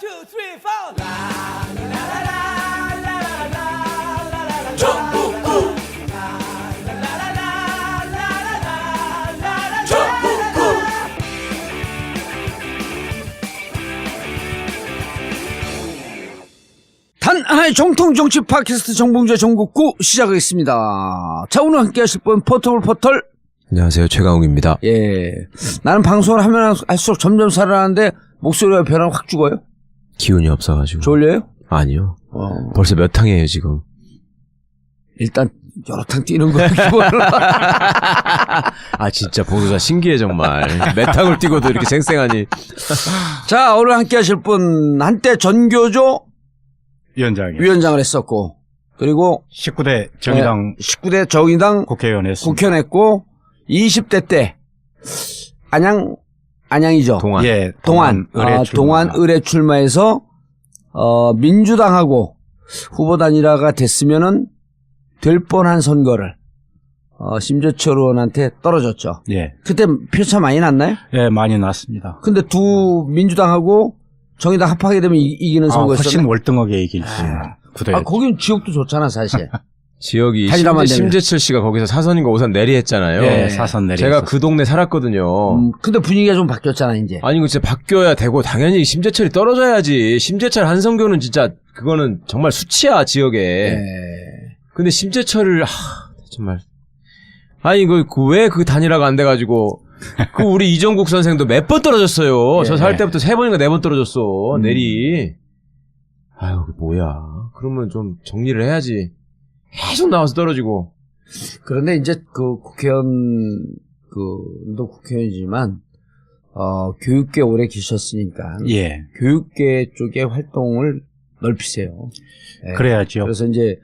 two, three, four. 단 하나의 정통 정치 팟캐스트 정봉재 정국구 시작하겠습니다. 자, 오늘 함께 하실 분 포털 안녕하세요, 최강욱입니다. 예, 나는 방송을 하면 할수록 점점 살아나는데 목소리가 변화가 확 죽어요. 기운이 없어가지고. 졸려요? 아니요. 벌써 몇 탕이에요 지금. 일단 여러 탕 뛰는 거예요. 기본으로. 아 진짜 보도자 신기해 정말. 몇 탕을 뛰고도 이렇게 생생하니. 자, 오늘 함께 하실 분 한때 전교조 위원장을 했었고, 그리고 19대 정의당 19대 정의당 국회의원 했습니다. 국회의원 했고, 20대 때 안양이죠. 동안. 예, 동안 의뢰 출마해서 민주당하고 후보 단일화가 됐으면은 될 뻔한 선거를 심재철 의원한테 떨어졌죠. 예, 그때 표차 많이 났나요? 예, 많이 났습니다. 근데 두 민주당하고 정의당 합하게 되면 이기는 선거였어요. 훨씬 월등하게 이겼습니다. 거긴 지역도 좋잖아, 사실. 지역이 단일화만 되면. 심재철 씨가 거기서 사선인가 오선 내리했잖아요. 예, 사선 내리. 제가 그 동네 살았거든요. 근데 분위기가 좀 바뀌었잖아, 이제. 아니 이거 진짜 바뀌어야 되고 당연히 심재철이 떨어져야지. 심재철 한성교는 진짜 그거는 정말 수치야 지역에. 예. 근데 심재철을 정말 아니 왜 그 단일화가 안 돼가지고 그 우리 이정국 선생도 몇 번 떨어졌어요. 예. 저 살 때부터 3번인가 4번 떨어졌어. 내리. 아유 뭐야. 그러면 좀 정리를 해야지. 계속 나와서 떨어지고. 그런데 이제 너 국회의원이지만 교육계 오래 계셨으니까. 예, 교육계 쪽의 활동을 넓히세요. 예. 그래야죠. 그래서 이제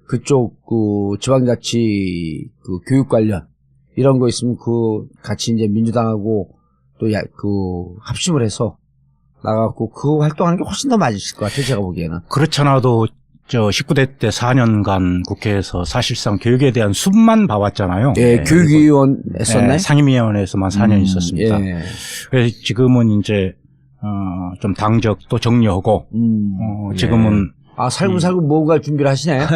그쪽 지방자치 교육 관련 이런 거 있으면 같이 이제 민주당하고 또 합심을 해서 나가고 그 활동하는 게 훨씬 더 맞으실 것 같아요, 제가 보기에는. 그렇잖아도 저 19대 때 4년간 국회에서 사실상 교육에 대한 숲만 봐왔잖아요. 예, 교육위원 했었나요? 예, 상임위원회에서만 4년 있었습니다. 예. 그래서 지금은 이제 좀 당적도 정리하고 지금은 살금살금 뭔가 준비를 하시나요?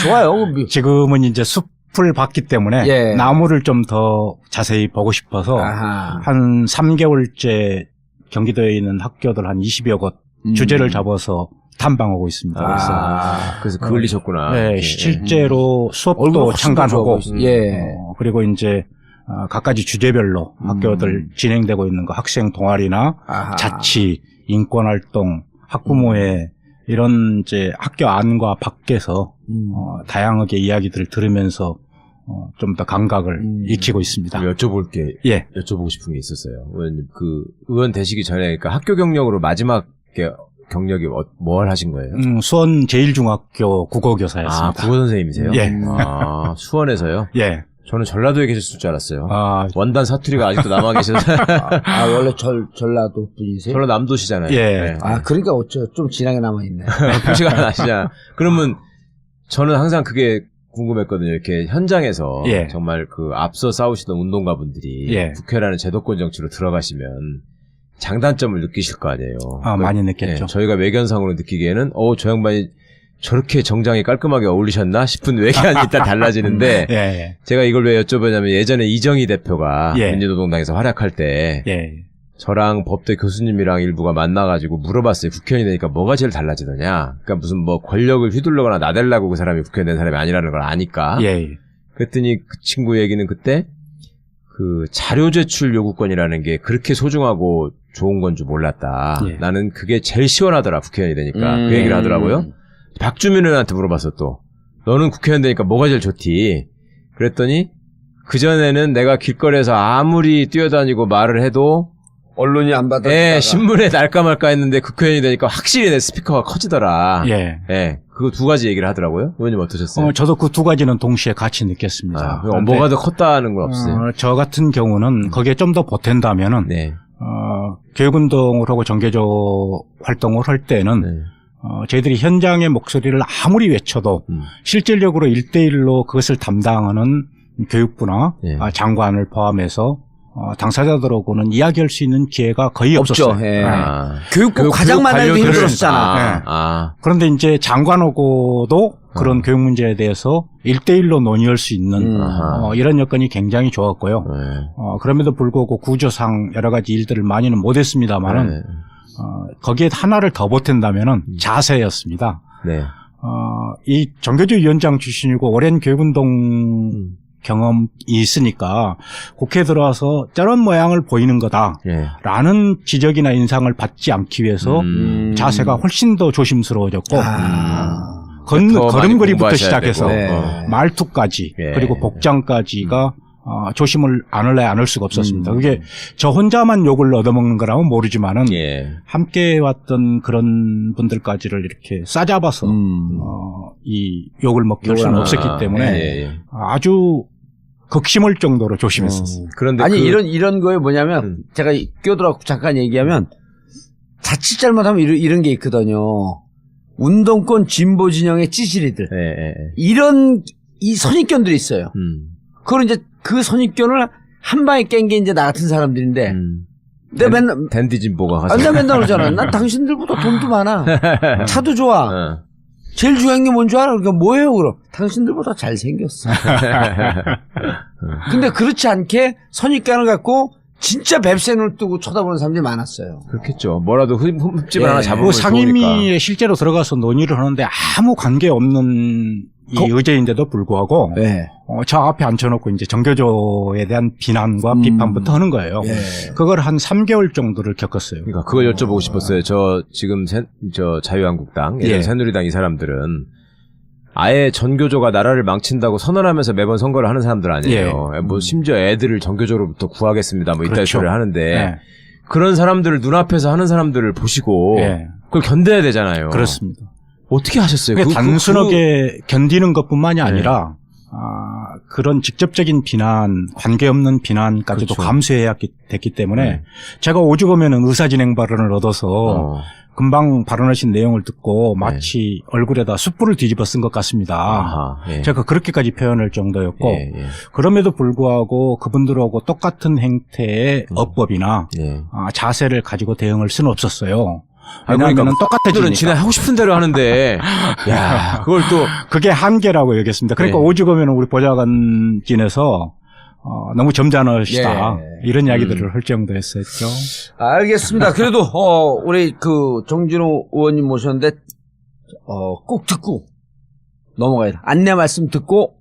좋아요. 지금은 이제 숲을 봤기 때문에 예. 나무를 좀 더 자세히 보고 싶어서 아하. 한 3개월째 경기도에 있는 학교들 한 20여 곳 주제를 잡아서 탐방하고 있습니다. 그래서 그을리셨구나. 네, 실제로 수업도 얼굴 참관하고 예. 그리고 이제 각가지 주제별로 학교들 진행되고 있는 거 학생 동아리나 아하. 자치, 인권활동, 학부모회 이런 이제 학교 안과 밖에서 다양하게 이야기들을 들으면서 좀 더 감각을 익히고 있습니다. 여쭤보고 싶은 게 있었어요. 의원님, 의원 되시기 전에, 그러니까 학교 경력으로 마지막 경력이 뭘 하신 거예요? 수원 제일중학교 국어교사였습니다. 국어 선생님이세요? 예. 수원에서요? 예. 저는 전라도에 계셨을 줄 알았어요. 아, 원단 사투리가 아직도 남아 계셔서. 원래 전라도 분이세요? 전라남도시잖아요. 예. 네. 그러니까 좀 진하게 남아있네. 표시가 나시잖아. 그러면 저는 항상 그게 궁금했거든요. 이렇게 현장에서 예. 정말 앞서 싸우시던 운동가분들이 예. 국회라는 제도권 정치로 들어가시면 장단점을 느끼실 거 아니에요. 많이 느꼈죠. 예, 저희가 외견상으로 느끼기에는 저 양반이 저렇게 정장이 깔끔하게 어울리셨나 싶은 외견이 일단 달라지는데 예. 제가 이걸 왜 여쭤보냐면 예전에 이정희 대표가 예. 민주노동당에서 활약할 때 예. 저랑 법대 교수님이랑 일부가 만나가지고 물어봤어요. 국회의원이 되니까 뭐가 제일 달라지더냐. 그러니까 무슨 권력을 휘둘러거나 나대려고 그 사람이 국회의원 된 사람이 아니라는 걸 아니까. 예. 그랬더니 그 친구 얘기는 그때 자료 제출 요구권이라는 게 그렇게 소중하고 좋은 건 줄 몰랐다. 예. 나는 그게 제일 시원하더라. 국회의원이 되니까. 그 얘기를 하더라고요. 박주민 의원한테 물어봤어 또. 너는 국회의원 되니까 뭐가 제일 좋디? 그랬더니 그전에는 내가 길거리에서 아무리 뛰어다니고 말을 해도 언론이 안 받아주다가. 신문에 날까 말까 했는데 국회의원이 되니까 확실히 내 스피커가 커지더라. 예. 예. 그거 두 가지 얘기를 하더라고요. 의원님 어떠셨어요? 저도 그 두 가지는 동시에 같이 느꼈습니다. 뭐가 더 컸다는 건 없어요? 저 같은 경우는 거기에 좀 더 보탠다면은, 네. 교육운동을 하고 정계조 활동을 할 때는, 네. 저희들이 현장의 목소리를 아무리 외쳐도 실질적으로 1대1로 그것을 담당하는 교육부나 예. 장관을 포함해서 당사자들하고는 이야기할 수 있는 기회가 거의 없죠. 없었어요. 예. 아. 교육부 과장만 해도 관료들은- 힘들었잖아. 아. 그런데 이제 장관하고도 그런 교육 문제에 대해서 1대1로 논의할 수 있는 아하. 이런 여건이 굉장히 좋았고요. 네. 그럼에도 불구하고 구조상 여러 가지 일들을 많이는 못했습니다만은 네. 거기에 하나를 더 보탠다면은 자세였습니다. 네. 이 정교조 위원장 출신이고 오랜 교육운동 경험이 있으니까 국회에 들어와서 저런 모양을 보이는 거다라는 예. 지적이나 인상을 받지 않기 위해서 자세가 훨씬 더 조심스러워졌고 더 많이 걸음걸이부터 공부하셔야 시작해서 되고. 네. 말투까지 예. 그리고 복장까지가 조심을 안 할래 안 할 수가 없었습니다. 그게 저 혼자만 욕을 얻어먹는 거라면 모르지만은 예. 함께 왔던 그런 분들까지를 이렇게 싸잡아서 이 욕을 먹힐 수는 없었기 때문에 예, 예. 아주 극심할 정도로 조심했었어요. 그런데 아니 그- 이런 거에 뭐냐면 제가 끼어들어 잠깐 얘기하면 자칫 잘못하면 이런 게 있거든요. 운동권 진보 진영의 찌질이들 예, 예, 예. 이런 이 선입견들이 있어요. 그걸 이제 그 선입견을 한 방에 깬 게 이제 나 같은 사람들인데 내가 맨날 댄디 진보가 가서 나 맨날 그러잖아. 난 당신들보다 돈도 많아. 차도 좋아. 제일 중요한 게 뭔 줄 알아? 그러니까 뭐예요, 그럼? 당신들보다 잘생겼어. 근데 그렇지 않게 선입견을 갖고 진짜 뱁새 눈을 뜨고 쳐다보는 사람들이 많았어요. 그렇겠죠. 뭐라도 흠집을 예. 하나 잡으면 좋으니까. 상임위에 실제로 들어가서 논의를 하는데 아무 관계 없는 이 의제인데도 불구하고 네. 저 앞에 앉혀놓고 이제 정교조에 대한 비난과 비판부터 하는 거예요. 예. 그걸 한 3개월 정도를 겪었어요. 그러니까 그걸 여쭤보고 싶었어요. 저 지금 저 자유한국당, 예전 예. 새누리당 이 사람들은 아예 전교조가 나라를 망친다고 선언하면서 매번 선거를 하는 사람들 아니에요. 뭐 심지어 애들을 전교조로부터 구하겠습니다. 뭐 이따위 그렇죠. 소리를 하는데 예. 그런 사람들을 눈앞에서 하는 사람들을 보시고 예. 그걸 견뎌야 되잖아요. 그렇습니다. 어떻게 하셨어요? 그게 단순하게 견디는 것뿐만이 아니라 그런 직접적인 비난, 관계없는 비난까지도 그렇죠. 감수해야 됐기 때문에 제가 오죽하면 의사진행 발언을 얻어서 금방 발언하신 내용을 듣고 마치 얼굴에다 숯불을 뒤집어 쓴 것 같습니다. 아하, 예. 제가 그렇게까지 표현할 정도였고 예, 예. 그럼에도 불구하고 그분들하고 똑같은 행태의 어법이나 자세를 가지고 대응할 수는 없었어요. 왜냐하면 그들은 똑같아지니까. 지네 하고 싶은 대로 하는데, 야, 그걸 또 그게 한계라고 여겼습니다. 그러니까 예. 오죽하면 우리 보좌관진에서 너무 점잖으시다 이런 이야기들을 할 정도였었죠. 알겠습니다. 그래도 우리 그 정진호 의원님 모셨는데 꼭 듣고 넘어가야 돼. 안내 말씀 듣고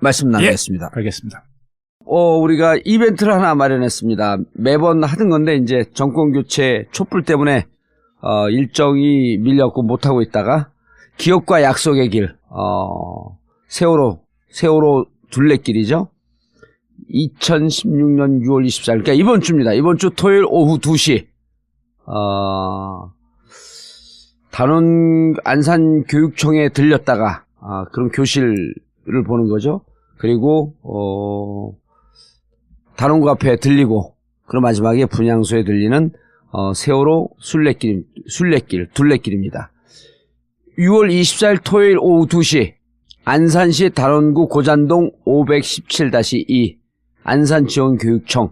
말씀 나누겠습니다. 알겠습니다. 우리가 이벤트를 하나 마련했습니다. 매번 하던 건데 이제 정권 교체 촛불 때문에 일정이 밀렸고 못 하고 있다가 기업과 약속의 길 세월호 둘레길이죠. 2016년 6월 24일 그러니까 이번 주입니다. 이번 주 토요일 오후 2시 단원 안산교육청에 들렸다가 그런 교실을 보는 거죠. 그리고 단원구 앞에 들리고 그럼 마지막에 분향소에 들리는 세월호 둘레길입니다. 6월 24일 토요일 오후 2시 안산시 단원구 고잔동 517-2 안산지원교육청에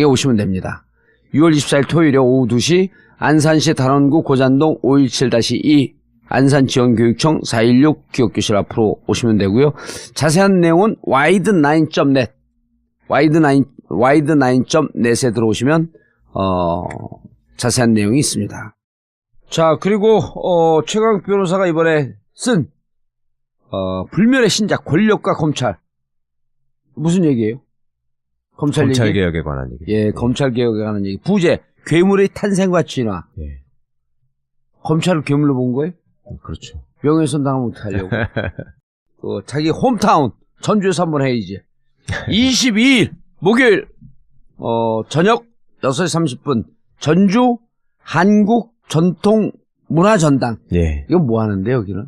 오시면 됩니다. 6월 24일 토요일에 오후 2시 안산시 단원구 고잔동 517-2 안산지원교육청 416 기업교실 앞으로 오시면 되고요. 자세한 내용은 wide9.net wide9.net에 들어오시면 자세한 내용이 있습니다. 자, 그리고 최강욱 변호사가 이번에 쓴 불멸의 신작 권력과 검찰 무슨 얘기예요? 검찰 얘기? 개혁에 관한 얘기. 예, 검찰 개혁에 관한 얘기. 부제 괴물의 탄생과 진화. 예. 검찰을 괴물로 본 거예요? 그렇죠. 명예훼손 당하면 어떡하려고. 자기 홈타운 전주에서 한번 해야지. 22일 목요일 저녁 6시 30분 전주 한국 전통 문화전당. 예. 이건 뭐 하는데 여기는?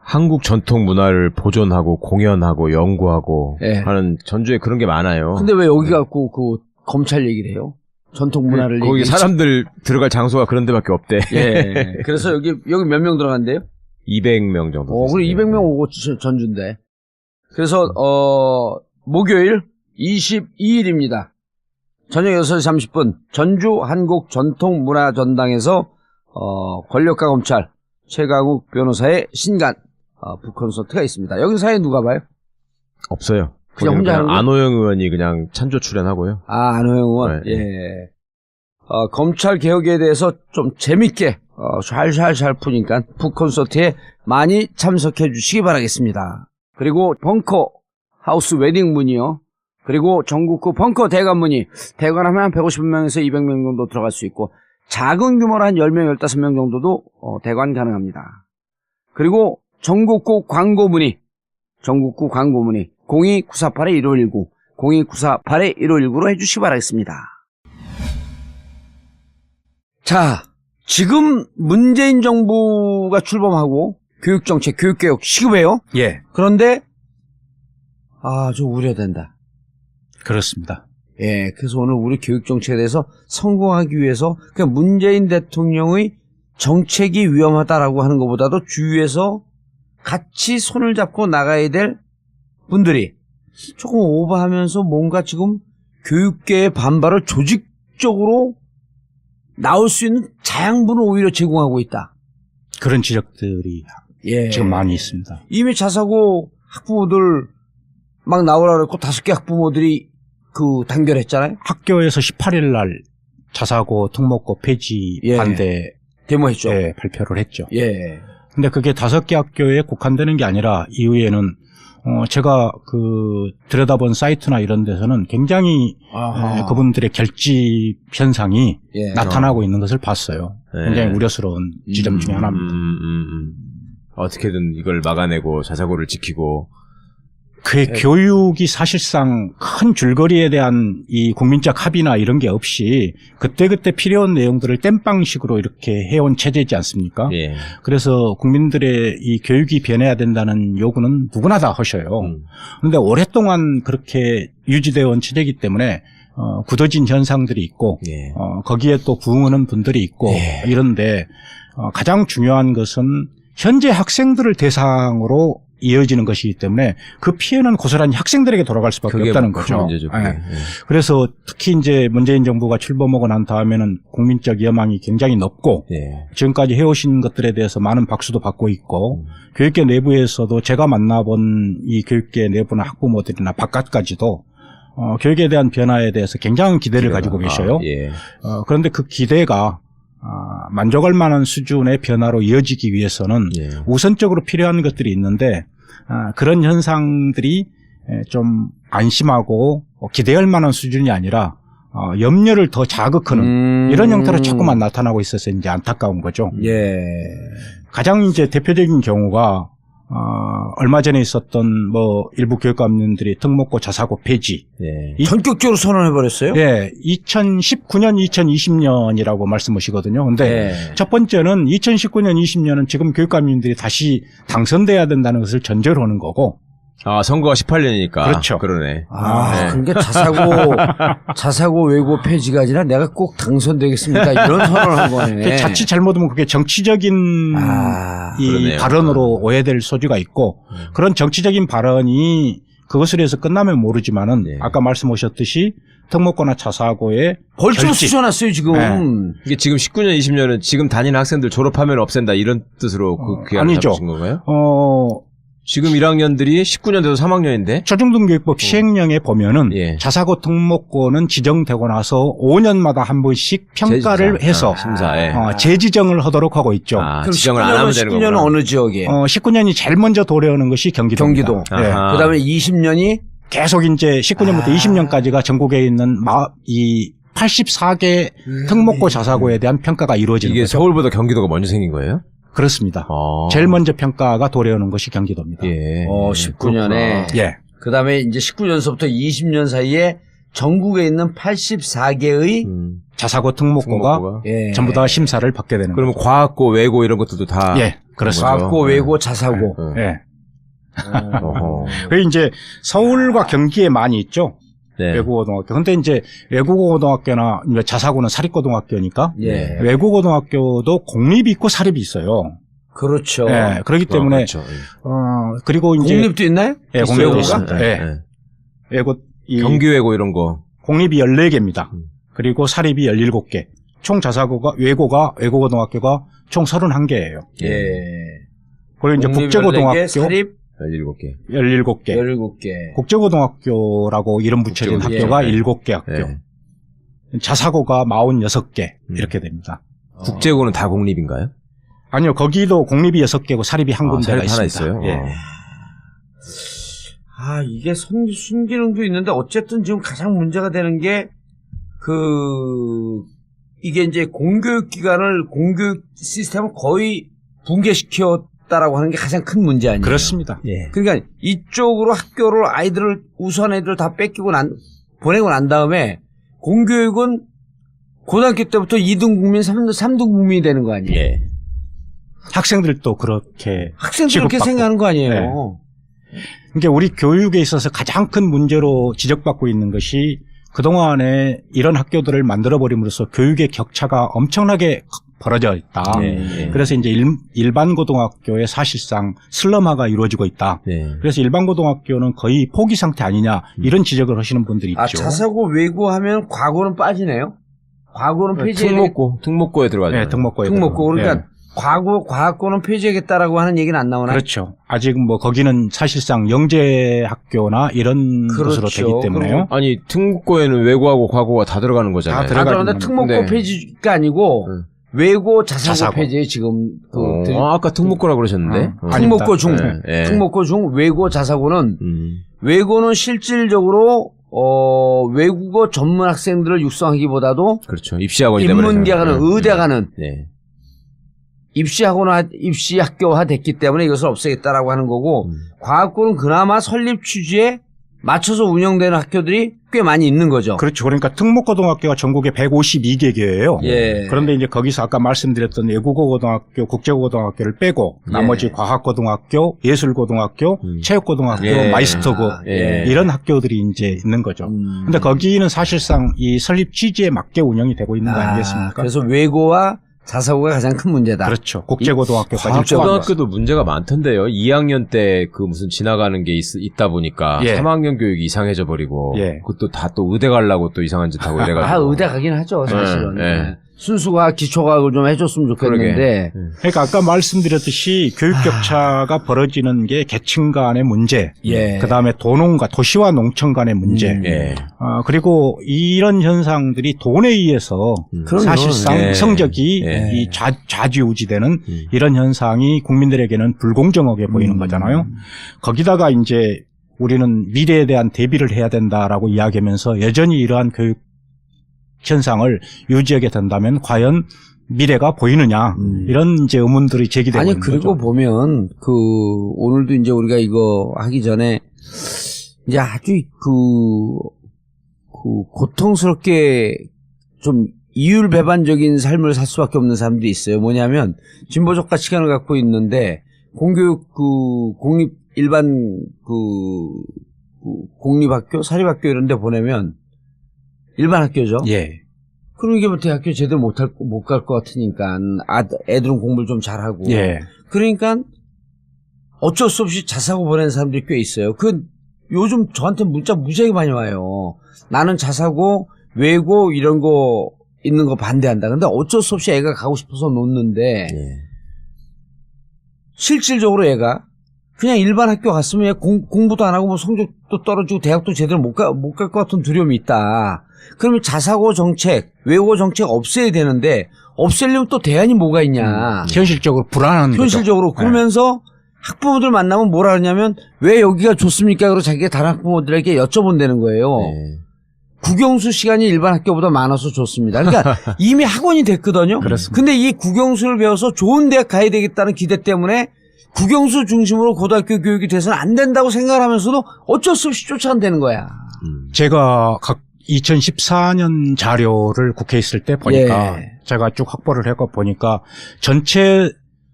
한국 전통 문화를 보존하고 공연하고 연구하고 예. 하는 전주에 그런 게 많아요. 근데 왜 여기 갖고 그 검찰 얘기를 해요? 전통 문화를 거기 얘기해. 사람들 들어갈 장소가 그런 데밖에 없대. 예. 그래서 여기 몇 명 들어간대요? 200명 정도. 그리고 200명 오고 전주인데. 그래서 목요일 22일입니다. 저녁 6시 30분 전주 한국전통문화전당에서 권력과 검찰 최강욱 변호사의 신간 북콘서트가 있습니다. 여기 사회 누가 봐요? 없어요. 그냥 혼자 하는 거예요? 안호영 의원이 그냥 찬조 출연하고요. 안호영 의원. 네. 예. 검찰 개혁에 대해서 좀 재밌게 샬샬샬 푸니까 북콘서트에 많이 참석해 주시기 바라겠습니다. 그리고 벙커 하우스 웨딩문이요. 그리고 전국구 벙커 대관문이 대관하면 한 150명에서 200명 정도 들어갈 수 있고 작은 규모로 한 10명, 15명 정도도 대관 가능합니다. 그리고 전국구 광고문의 02-948-1519 02-948-1519로 해주시기 바라겠습니다. 자, 지금 문재인 정부가 출범하고 교육정책, 교육개혁 시급해요. 예, 그런데 좀 우려된다. 그렇습니다. 예, 그래서 오늘 우리 교육정책에 대해서 성공하기 위해서 그냥 문재인 대통령의 정책이 위험하다라고 하는 것보다도 주위에서 같이 손을 잡고 나가야 될 분들이 조금 오버하면서 뭔가 지금 교육계의 반발을 조직적으로 나올 수 있는 자양분을 오히려 제공하고 있다. 그런 지적들이 예. 지금 많이 있습니다. 이미 자사고 학부모들 막 나오라 그랬고 5개 학부모들이 단결했잖아요. 학교에서 18일 날 자사고 특목고 폐지 예. 반대 데모했죠. 예, 발표를 했죠. 예. 근데 그게 5개 학교에 국한되는 게 아니라 이후에는 제가 들여다본 사이트나 이런 데서는 굉장히 그분들의 결집 현상이 예. 나타나고 있는 것을 봤어요. 예. 굉장히 우려스러운 지점 중에 하나입니다. 어떻게든 이걸 막아내고 자사고를 지키고 그의 교육이 사실상 큰 줄거리에 대한 이 국민적 합의나 이런 게 없이 그때그때 필요한 내용들을 땜빵식으로 이렇게 해온 체제이지 않습니까? 예. 그래서 국민들의 이 교육이 변해야 된다는 요구는 누구나 다 하셔요. 그런데 오랫동안 그렇게 유지되어 온 체제이기 때문에 굳어진 현상들이 있고 예. 거기에 또 부응하는 분들이 있고 예. 이런데 가장 중요한 것은 현재 학생들을 대상으로 이어지는 것이기 때문에 그 피해는 고스란히 학생들에게 돌아갈 수밖에 없다는 거죠. 문제죠, 그게. 예. 예. 그래서 특히 이제 문재인 정부가 출범하고 난 다음에는 국민적 여망이 굉장히 높고 예. 지금까지 해오신 것들에 대해서 많은 박수도 받고 있고 교육계 내부에서도 제가 만나본 이 교육계 내부나 학부모들이나 바깥까지도 교육에 대한 변화에 대해서 굉장한 기대를 가지고 계셔요. 예. 그런데 그 기대가 만족할 만한 수준의 변화로 이어지기 위해서는 예. 우선적으로 필요한 것들이 있는데 그런 현상들이 좀 안심하고 기대할 만한 수준이 아니라 염려를 더 자극하는 이런 형태로 자꾸만 나타나고 있어서 이제 안타까운 거죠. 예. 가장 이제 대표적인 경우가 얼마 전에 있었던 일부 교육감님들이 특목고 자사고 폐지. 예. 전격적으로 선언해버렸어요? 예, 2019년, 2020년이라고 말씀하시거든요. 근데 예. 첫 번째는 2019년, 20년은 지금 교육감님들이 다시 당선돼야 된다는 것을 전제로 하는 거고. 선거가 18년이니까. 그렇죠. 그러네. 네. 네. 그러니까 자사고 외고 폐지가 아니라 내가 꼭 당선되겠습니다. 이런 선언을 한 거네. 자칫 잘못하면 그게 정치적인 이 그러네요. 발언으로 오해될 소지가 있고 그런 정치적인 발언이 그것을 해서 끝나면 모르지만은 네. 아까 말씀하셨듯이 특목고나 자사고에 벌써 결집. 수정났어요 지금. 네. 이게 지금 19년, 20년은 지금 다니는 학생들 졸업하면 없앤다 이런 뜻으로 그 계약을 아니죠. 잡으신 건가요? 지금 지금 1학년들이 19년 돼서 3학년인데? 초중등교육법 시행령에 보면은 예. 자사고 특목고는 지정되고 나서 5년마다 한 번씩 평가를 재지정. 해서 심사에. 재지정을 하도록 하고 있죠. 그럼 지정을 안 하면 되는 19년은 거구나. 어느 지역에? 19년이 제일 먼저 도래하는 것이 경기도입니다. 경기도. 예. 아하. 그다음에 20년이 계속 이제 19년부터 20년까지가 전국에 있는 이 84개 특목고 자사고에 대한 평가가 이루어지는 이게 거죠. 서울보다 경기도가 먼저 생긴 거예요? 그렇습니다. 어. 제일 먼저 평가가 도래하는 것이 경기도입니다. 예. 19년에. 예. 그다음에 이제 19년서부터 20년 사이에 전국에 있는 84개의 자사고 특목고가 예. 전부 다 심사를 받게 되는 그러면 거죠. 과학고, 외고 이런 것들도 다. 예, 그렇습니다. 과학고, 네. 외고, 자사고. 예. 어허. 그 이제 서울과 경기에 많이 있죠. 네. 외국어고등학교. 근데 이제 외국어고등학교나 자사고는 사립고등학교니까 예. 외국어고등학교도 공립이 있고 사립이 있어요. 그렇죠. 예. 그렇기 때문에 그렇죠. 그리고 이제 공립도 있나요? 예, 있어요, 공립도 외고가? 있습니다. 예. 외고 이 경기외고 이런 거. 공립이 14개입니다. 그리고 사립이 17개. 총 자사고가 외고고등학교가 총 31개예요. 예. 그리고 이제 공립 국제고등학교 14개, 사립 17개. 17개. 17개. 국제고등학교라고 이름 붙여진 국제고등학교. 학교가 예. 7개 학교. 예. 자사고가 46개 이렇게 됩니다. 국제고는 다 공립인가요? 아니요. 거기도 공립이 6개고 사립이 한 군데가 사립 하나 있습니다. 있어요? 예. 이게 순기능도 있는데 어쨌든 지금 가장 문제가 되는 게 이게 이제 공교육 기관을 공교육 시스템을 거의 붕괴시켰다라고 하는 게 가장 큰 문제 아니에요? 그렇습니다. 예. 그러니까 이쪽으로 학교를 우수한 애들 다 뺏기고 보내고 난 다음에 공교육은 고등학교 때부터 2등 국민, 3등 국민이 되는 거 아니에요? 예. 학생들도 그렇게 학생들 그렇게 취급받고. 생각하는 거 아니에요? 네. 그러니까 우리 교육에 있어서 가장 큰 문제로 지적받고 있는 것이 그동안에 이런 학교들을 만들어버림으로써 교육의 격차가 엄청나게 벌어져 있다. 예. 그래서 이제 일반 고등학교에 사실상 슬럼화가 이루어지고 있다. 예. 그래서 일반 고등학교는 거의 포기 상태 아니냐 이런 지적을 하시는 분들이 있죠. 자사고 외고하면 과고는 빠지네요? 과고는 폐지해. 특목고에 들어가죠. 네, 등록고에 특목고. 그러니까 네. 과학고는 폐지하겠다라고 하는 얘기는 안 나오나요? 그렇죠. 아직 뭐 거기는 사실상 영재 학교나 이런 그렇죠. 것으로 되기 때문에요. 아니, 특목고에는 외고하고 과고가 다 들어가는 거잖아요. 다 들어가는 그런데 특목고 네. 폐지가 아니고 외고 자사고 자사고. 폐지에 지금 아까 특목고라고 그러셨는데. 특목고 중, 예. 특목고 중 외고 자사고는 외고는 실질적으로 외국어 전문 학생들을 육성하기보다도 그렇죠. 입시학원이 되버려요. 인문계 가는 의대 가는 네. 입시 학교화 됐기 때문에 이것을 없애겠다라고 하는 거고 과학고는 그나마 설립 취지에 맞춰서 운영되는 학교들이 꽤 많이 있는 거죠. 그렇죠. 그러니까 특목고등학교가 전국에 152개예요. 예. 그런데 이제 거기서 아까 말씀드렸던 외국어고등학교, 국제고등학교를 빼고 나머지 과학고등학교, 예술고등학교, 체육고등학교, 예. 마이스터고 예. 이런 학교들이 이제 있는 거죠. 근데 거기는 사실상 이 설립 취지에 맞게 운영이 되고 있는 거 아니겠습니까? 그래서 외고와 자사고가 가장 큰 문제다. 그렇죠. 국제고등학교까지 과학고등학교도 문제가 많던데요. 2학년 때 그 무슨 지나가는 게 있다 보니까 예. 3학년 교육이 이상해져 버리고 예. 그것도 다 또 의대 가려고 또 이상한 짓 하고 이래가지고. 의대 가긴 하죠, 사실은. 예. 순수과 기초과학을 좀 해줬으면 좋겠는데. 그러니까 아까 말씀드렸듯이 교육 격차가 벌어지는 게 계층 간의 문제, 예. 그다음에 도농과 도시와 농촌 간의 문제, 예. 그리고 이런 현상들이 돈에 의해서 그럼요. 사실상 예. 성적이 예. 이 좌지우지되는 이런 현상이 국민들에게는 불공정하게 보이는 거잖아요. 거기다가 이제 우리는 미래에 대한 대비를 해야 된다라고 이야기하면서 여전히 이러한 교육 현상을 유지하게 된다면 과연 미래가 보이느냐 이런 이제 의문들이 제기되고 아니, 있는 그리고 거죠. 보면 오늘도 이제 우리가 이거 하기 전에 이제 아주 고통스럽게 좀 이율배반적인 삶을 살 수밖에 없는 사람들이 있어요. 뭐냐면 진보적 가치관을 갖고 있는데 공교육 일반 공립학교, 사립학교 이런 데 보내면 일반 학교죠. 예. 그럼 이게 뭐 대학교 제대로 못 갈 것 같으니까 애들은 공부를 좀 잘하고. 예. 그러니까 어쩔 수 없이 자사고 보내는 사람들이 꽤 있어요. 요즘 저한테 문자 무지하게 많이 와요. 나는 자사고, 외고 이런 거 있는 거 반대한다. 근데 어쩔 수 없이 애가 가고 싶어서 놓는데 실질적으로 애가 그냥 일반 학교 갔으면 얘 공부도 안 하고 뭐 성적도 떨어지고 대학도 제대로 못 갈 것 같은 두려움이 있다. 그러면 자사고 정책, 외고 정책 없애야 되는데 없애려면 또 대안이 뭐가 있냐. 현실적으로 불안한 현실적으로. 거죠. 그러면서 학부모들 만나면 뭐라 하냐면 왜 여기가 좋습니까? 그러고 자기가 다른 학부모들에게 여쭤본다는 거예요. 국영수 시간이 일반 학교보다 많아서 좋습니다. 그러니까 이미 학원이 됐거든요. 그렇습니다. 근데 이 국영수를 배워서 좋은 대학 가야 되겠다는 기대 때문에 국영수 중심으로 고등학교 교육이 돼서는 안 된다고 생각을 하면서도 어쩔 수 없이 쫓아내는 거야. 제가 2014년 자료를 국회에 있을 때 보니까 제가 쭉 확보를 해고 보니까 전체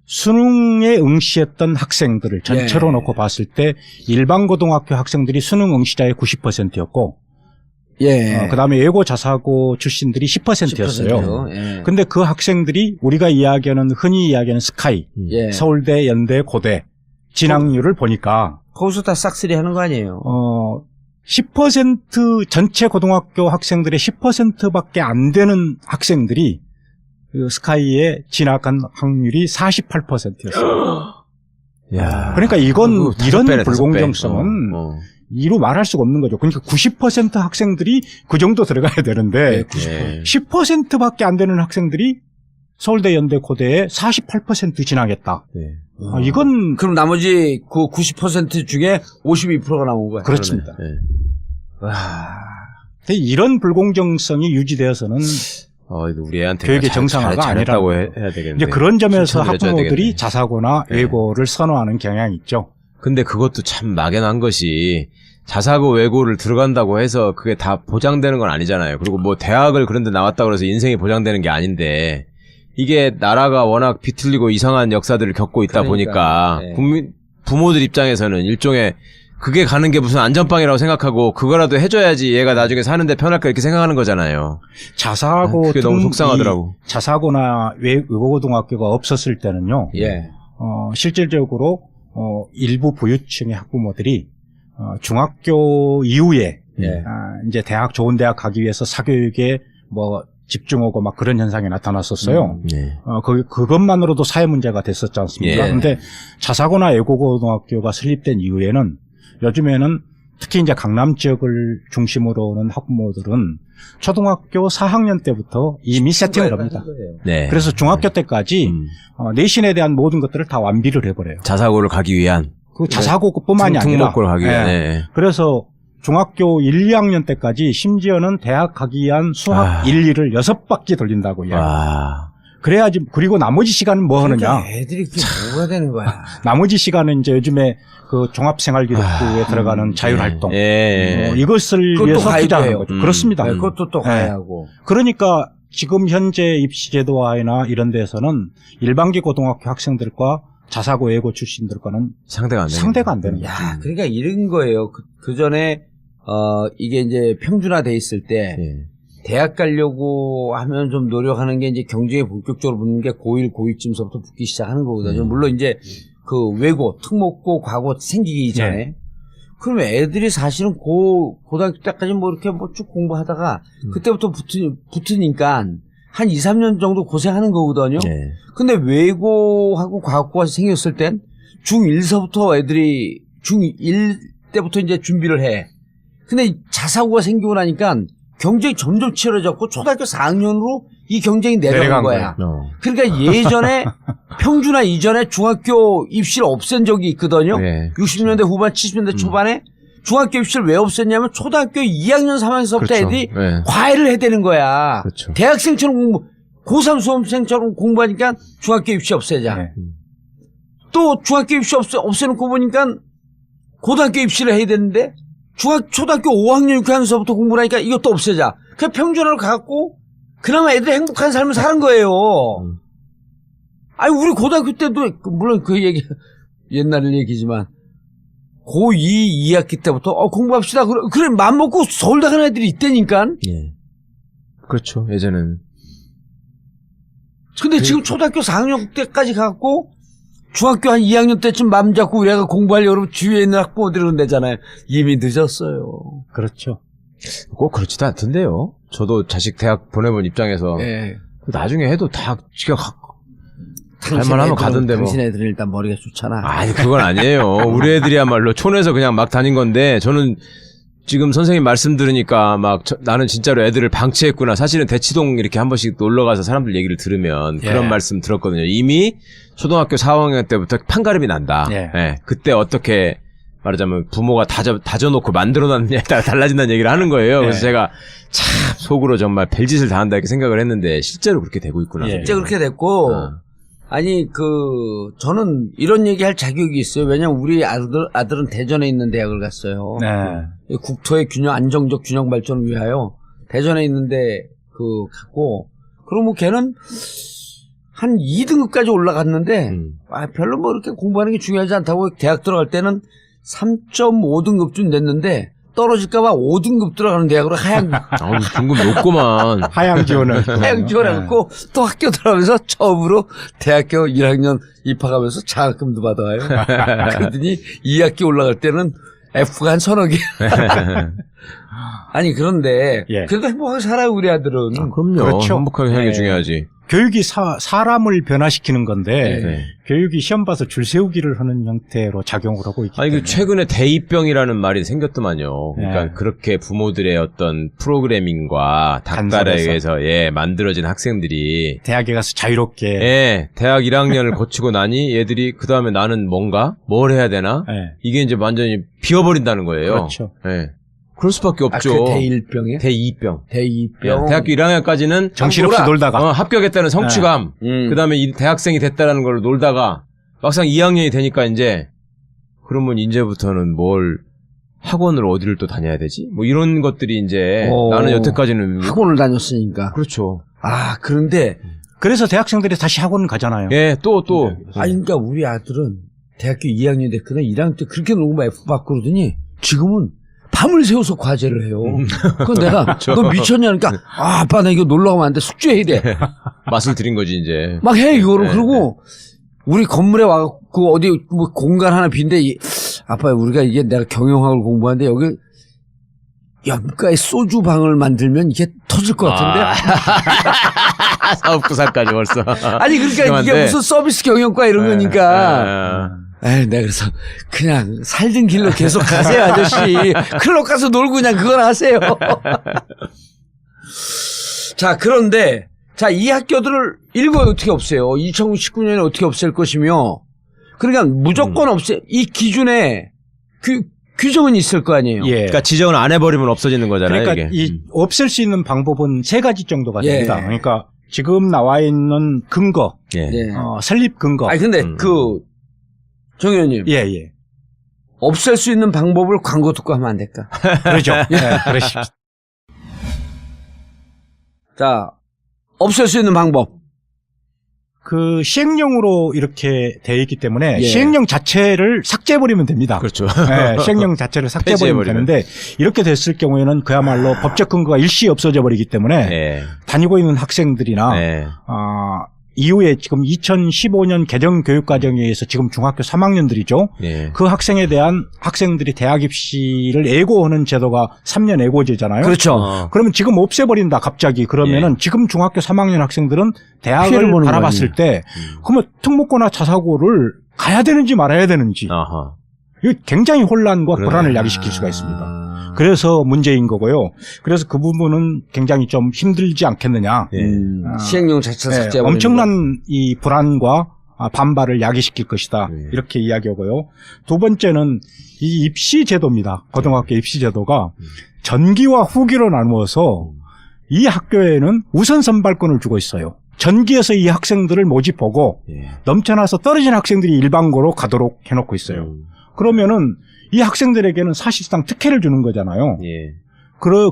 수능에 응시했던 학생들을 전체로 놓고 봤을 때 일반 고등학교 학생들이 수능 응시자의 90%였고 그다음에 예고 자사고 출신들이 10%였어요. 근데 그 학생들이 우리가 이야기하는 흔히 이야기하는 스카이, 서울대, 연대, 고대 진학률을 보니까 거기서 다 싹쓸이 하는 거 아니에요? 10% 전체 고등학교 학생들의 10%밖에 안 되는 학생들이 그 스카이에 진학한 확률이 48%였어요. 야. 그러니까 이건 다섯 이런 배네, 다섯 배. 불공정성은 어. 이루 말할 수가 없는 거죠. 그러니까 90% 학생들이 그 정도 들어가야 되는데 네. 10%밖에 안 되는 학생들이 서울대, 연대, 고대에 48% 진학했다. 네. 이건 그럼 나머지 그 90% 중에 52%가 나온 거야. 그렇습니다. 네. 와. 근데 이런 불공정성이 유지되어서는 이거 우리 애한테 교육의 정상화가 잘했다고 아니라는 해야 되겠는데. 이제 그런 점에서 칭찬을 해줘야 학부모들이 되겠네. 자사고나 네. 외고를 선호하는 경향이 있죠. 근데 그것도 참 막연한 것이 자사고 외고를 들어간다고 해서 그게 다 보장되는 건 아니잖아요. 그리고 뭐 대학을 그런데 나왔다고 해서 인생이 보장되는 게 아닌데 이게 나라가 워낙 비틀리고 이상한 역사들을 겪고 있다 보니까 네. 부모들 입장에서는 일종의 그게 가는 게 무슨 안전빵이라고 생각하고 그거라도 해줘야지 얘가 나중에 사는데 편할까 이렇게 생각하는 거잖아요. 자사고 그게 너무 등 속상하더라고. 이 자사고나 외고고등학교가 없었을 때는요. 예. 실질적으로 일부 부유층의 학부모들이 중학교 이후에 예. 이제 좋은 대학 가기 위해서 사교육에 뭐 집중하고 막 그런 현상이 나타났었어요. 네. 그것만으로도 사회 문제가 됐었지 않습니까? 예. 근데 자사고나 외고고등학교가 설립된 이후에는 요즘에는 특히 이제 강남 지역을 중심으로 오는 학부모들은 초등학교 4학년 때부터 이미 세팅을 합니다. 네. 그래서 중학교 때까지 내신에 대한 모든 것들을 다 완비를 해버려요. 자사고를 가기 위한 그 자사고뿐만이 아니라 특목고를 가기 위한. 예. 네. 그래서 중학교 1, 2학년 때까지 심지어는 대학 가기 위한 수학 1, 2를 6바퀴 돌린다고 이야기해요. 와. 그래야지. 그리고 나머지 시간은 뭐 하느냐. 그러니까 애들이 그게 뭐가 되는 거야. 나머지 시간은 이제 요즘에 그 종합생활기록부에 들어가는 자율활동 예. 이것을 그것도 위해서 가야 투자하는 돼요. 거죠. 그렇습니다. 네, 그것도 또 가야 하고. 그러니까 지금 현재 입시제도화나 이런 데서는 일반기 고등학교 학생들과 자사고 외고 출신들과는 상대가 안 되는. 야, 그러니까 이런 거예요. 그 전에 이게 이제 평준화돼 있을 때 예. 대학 가려고 하면 좀 노력하는 게 이제 경쟁에 본격적으로 붙는 게 고1, 고2쯤서부터 붙기 시작하는 거거든요. 물론 이제 그 외고, 특목고, 과고 생기기 전에. 그러면 애들이 사실은 고등학교 때까지 뭐 이렇게 뭐 쭉 공부하다가 그때부터 붙으니까 한 2, 3년 정도 고생하는 거거든요. 예. 근데 외고하고 과학고가 생겼을 땐 중1서부터 애들이 중1 때부터 이제 준비를 해. 근데 자사고가 생기고 나니까 경쟁이 점점 치열해졌고 초등학교 4학년으로 이 경쟁이 내려간 거야. 그러니까 예전에 평준화 이전에 중학교 입시를 없앤 적이 있거든요. 네. 60년대 후반 70년대 초반에 중학교 입시를 왜 없앴냐면 초등학교 2학년 3학년서부터 그렇죠. 애들이 네. 과외를 해야 되는 거야. 그렇죠. 대학생처럼 고3 수험생처럼 공부하니까 중학교 입시 없애자. 네. 또 중학교 입시 없애놓고 보니까 고등학교 입시를 해야 되는데 초등학교 5학년 6학년서부터 공부를 하니까 이것도 없애자. 그냥 평준화를 갖고 그나마 애들이 행복한 삶을 사는 거예요. 아니 우리 고등학교 때도 물론 그 얘기 옛날 얘기지만 고2 2학기 때부터 공부합시다. 그래 맘먹고 서울대 가는 애들이 있다니까. 예. 그렇죠. 예전에는. 근데 지금 초등학교 4학년 때까지 가고 중학교 한 2학년 때쯤 맘 잡고 우리가 공부하려고 그러면 주위에 있는 학부모들이 그런다잖아요. 이미 늦었어요. 그렇죠. 꼭 그렇지도 않던데요. 저도 자식 대학 보내본 입장에서 예. 나중에 해도 다 지가 갈만하면 가던데 뭐. 당신 애들은 일단 머리가 좋잖아. 아니 그건 아니에요. 우리 애들이야말로 촌에서 그냥 막 다닌 건데 저는 지금 선생님 말씀 들으니까 막 나는 진짜로 애들을 방치했구나. 사실은 대치동 이렇게 한 번씩 놀러 가서 사람들 얘기를 들으면 그런 말씀 들었거든요. 이미 초등학교 4학년 때부터 판가름이 난다. 예. 그때 어떻게 말하자면 부모가 다져놓고 만들어놨느냐에 따라 달라진다는 얘기를 하는 거예요. 그래서 제가 참 속으로 정말 별짓을 다 한다 이렇게 생각을 했는데 실제로 그렇게 되고 있구나. 실제 그렇게 됐고 아니 저는 이런 얘기할 자격이 있어요. 왜냐면 우리 아들은 대전에 있는 대학을 갔어요. 네. 국토의 안정적 균형 발전을 위하여 대전에 있는데 갔고 그러면 걔는 한 2등급까지 올라갔는데 별로 뭐 이렇게 공부하는 게 중요하지 않다고 대학 들어갈 때는 3.5등급쯤 냈는데 떨어질까봐 5등급 들어가는 대학으로 하향 등급 높구만. 하향 지원을 해갖고 또 학교 들어가면서 처음으로 대학교 1학년 입학하면서 장학금도 받아와요. 그러더니 2학기 올라갈 때는 F가 한 서너 개. 아니, 그런데, 예. 그래도 행복하게 살아요, 우리 아들은. 그럼요. 그렇죠. 행복하게 사는 게 네. 중요하지. 교육이 사람을 변화시키는 건데 네. 교육이 시험 봐서 줄 세우기를 하는 형태로 작용을 하고 있기 아니, 때문에. 그 최근에 대입병이라는 말이 생겼더만요. 그러니까 네. 그렇게 부모들의 어떤 프로그래밍과 닥달에 간섭에서. 의해서 예, 만들어진 학생들이 대학에 가서 자유롭게. 예, 대학 1학년을 거치고 나니 얘들이 그 다음에 나는 뭔가 뭘 해야 되나 예. 이게 이제 완전히 비어버린다는 거예요. 그렇죠. 예, 그럴 수밖에 없죠. 그 대일병이에요? 대입병. 대이병. 대학교 1학년까지는 정신없이 놀다가. 합격했다는 성취감. 그 다음에 대학생이 됐다라는 걸 놀다가 막상 2학년이 되니까 이제 그러면 이제부터는 뭘 학원을 어디를 또 다녀야 되지? 뭐 이런 것들이 이제 오. 나는 여태까지는 학원을 다녔으니까. 그렇죠. 아, 그런데, 그래서 대학생들이 다시 학원 가잖아요. 예, 또 아니, 그러니까 우리 아들은 대학교 2학년 됐거든. 1학년 때 그렇게 놀고 F 받고 그러더니 지금은 밤을 새워서 과제를 해요. 그건 내가, 너 미쳤냐니까, 아, 아빠, 나 이거 놀러 가면 안 돼. 숙제해야 돼. 맛을 들인 거지 이제. 막 해, 이거를. 네, 그리고, 우리 건물에 와갖고, 어디, 뭐, 공간 하나 빈데, 아빠, 우리가 이게 내가 경영학을 공부하는데, 여기, 옆가에 소주방을 만들면 이게 터질 것 같은데? 사업구사까지 벌써. 아니, 그러니까 이게 심한데. 무슨 서비스 경영과 이런 네, 거니까. 에이, 내가 그래서, 그냥, 살던 길로 계속 가세요, 아저씨. 클럽 가서 놀고 그냥 그건 하세요. 자, 그런데, 자, 이 학교들을 일거에 어떻게 없애요? 2019년에 어떻게 없앨 것이며, 그러니까 무조건 없애, 이 기준에 규정은 있을 거 아니에요? 예. 그러니까 지정을 안 해버리면 없어지는 거잖아요. 그러니까 이게. 이 없앨 수 있는 방법은 세 가지 정도가 예. 됩니다. 그러니까 지금 나와 있는 근거, 예. 예. 설립 근거. 아니, 근데 정 의원님. 예, 예. 없앨 수 있는 방법을 광고 듣고 하면 안 될까? 그렇죠. 예, 그러십시오. 자, 없앨 수 있는 방법. 그 시행령으로 이렇게 되어 있기 때문에 예. 시행령 자체를 삭제해버리면 됩니다. 그렇죠. 네, 시행령 자체를 삭제해버리면 폐지해버리면. 되는데 이렇게 됐을 경우에는 그야말로 법적 근거가 일시에 없어져 버리기 때문에 예. 다니고 있는 학생들이나 예. 이후에 지금 2015년 개정 교육과정에 의해서 지금 중학교 3학년들이죠. 예. 그 학생에 대한 학생들이 대학 입시를 예고하는 제도가 3년 예고제잖아요. 그렇죠. 그러면 지금 없애버린다 갑자기 그러면은 지금 중학교 3학년 학생들은 피해를 대학을 보는 바라봤을 때 그러면 특목고나 자사고를 가야 되는지 말아야 되는지 아하. 이거 굉장히 혼란과 그러네. 불안을 야기시킬 수가 있습니다. 그래서 문제인 거고요. 그래서 그 부분은 굉장히 좀 힘들지 않겠느냐. 예. 시행령 자체 네, 삭제. 엄청난 이 불안과 반발을 야기시킬 것이다. 네. 이렇게 이야기하고요. 두 번째는 이 입시 제도입니다. 고등학교 입시 제도가 전기와 후기로 나누어서 이 학교에는 우선 선발권을 주고 있어요. 전기에서 이 학생들을 모집하고 예. 넘쳐나서 떨어진 학생들이 일반고로 가도록 해놓고 있어요. 그러면은 이 학생들에게는 사실상 특혜를 주는 거잖아요. 예.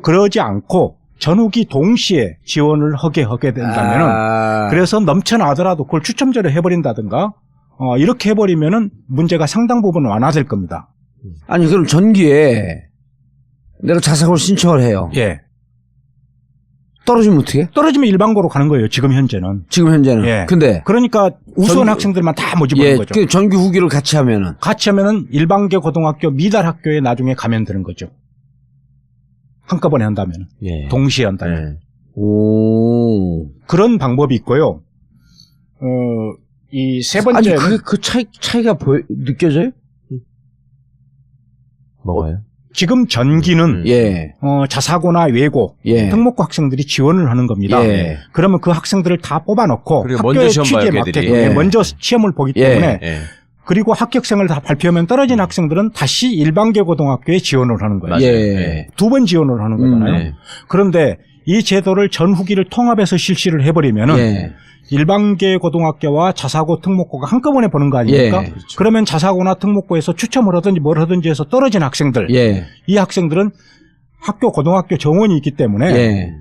그러지 않고 전후기 동시에 지원을 하게 된다면은 그래서 넘쳐나더라도 그걸 추첨제로 해버린다든가 이렇게 해버리면은 문제가 상당 부분 완화될 겁니다. 아니, 그럼 전기에 내가 자사고를 신청을 해요. 예. 떨어지면 어떻게? 떨어지면 일반고로 가는 거예요. 지금 현재는. 지금 현재는. 예. 근데 그러니까 우수한 전기- 학생들만 다 모집하는 예, 거죠. 그 전기 후기를 같이 하면은 같이 하면은 일반계 고등학교 미달 학교에 나중에 가면 되는 거죠. 한꺼번에 한다면. 예. 동시에 한다면. 예. 오. 그런 방법이 있고요. 이 세 아니, 번째는 그게 그 차이가 느껴져요? 뭐가요? 지금 전기는 예. 자사고나 외고 예. 특목고 학생들이 지원을 하는 겁니다. 예. 그러면 그 학생들을 다 뽑아놓고 그리고 학교의 먼저 시험 봐요, 취지에 걔들이. 맞게 예. 먼저 시험을 보기 예. 때문에 예. 그리고 합격생을 다 발표하면 떨어진 학생들은 다시 일반계 고등학교에 지원을 하는 거예요. 맞아요. 예. 두 번 지원을 하는 거잖아요. 예. 그런데 이 제도를 전후기를 통합해서 실시를 해버리면은 예. 일반계 고등학교와 자사고 특목고가 한꺼번에 보는 거 아닙니까? 예. 그렇죠. 그러면 자사고나 특목고에서 추첨을 하든지 뭘 하든지 해서 떨어진 학생들 예. 이 학생들은 학교 고등학교 정원이 있기 때문에 예.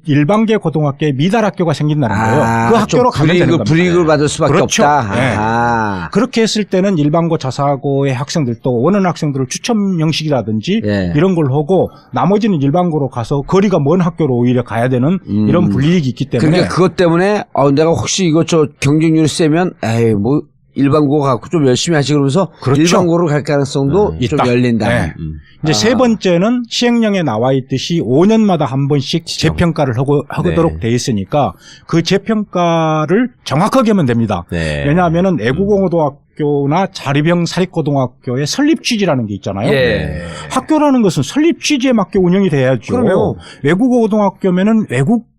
일반계 고등학교에 미달 학교가 생긴다는 거예요. 그 학교로 가면 되는 겁니다. 불이익을 받을 수밖에 그렇죠. 없다. 예. 아. 그렇게 했을 때는 일반고 자사고의 학생들도 원하는 학생들을 추첨 형식이라든지 예. 이런 걸 하고 나머지는 일반고로 가서 거리가 먼 학교로 오히려 가야 되는 이런 불이익이 있기 때문에 그러니까 그것 때문에 내가 혹시 이거 저 경쟁률이 세면 에이 뭐 일반고 갖고 좀 열심히 하시 그러면서 그렇죠. 일반고로 갈 가능성도 좀 있다. 열린다. 네. 이제 세 번째는 시행령에 나와 있듯이 5년마다 한 번씩 재평가를 하도록 돼 있으니까 그 재평가를 정확하게 하면 됩니다. 네. 왜냐하면은 애국고등학교나 자립형 사립고등학교의 설립 취지라는 게 있잖아요. 예. 학교라는 것은 설립 취지에 맞게 운영이 돼야죠. 그럼요. 외국어고등학교면은 외국어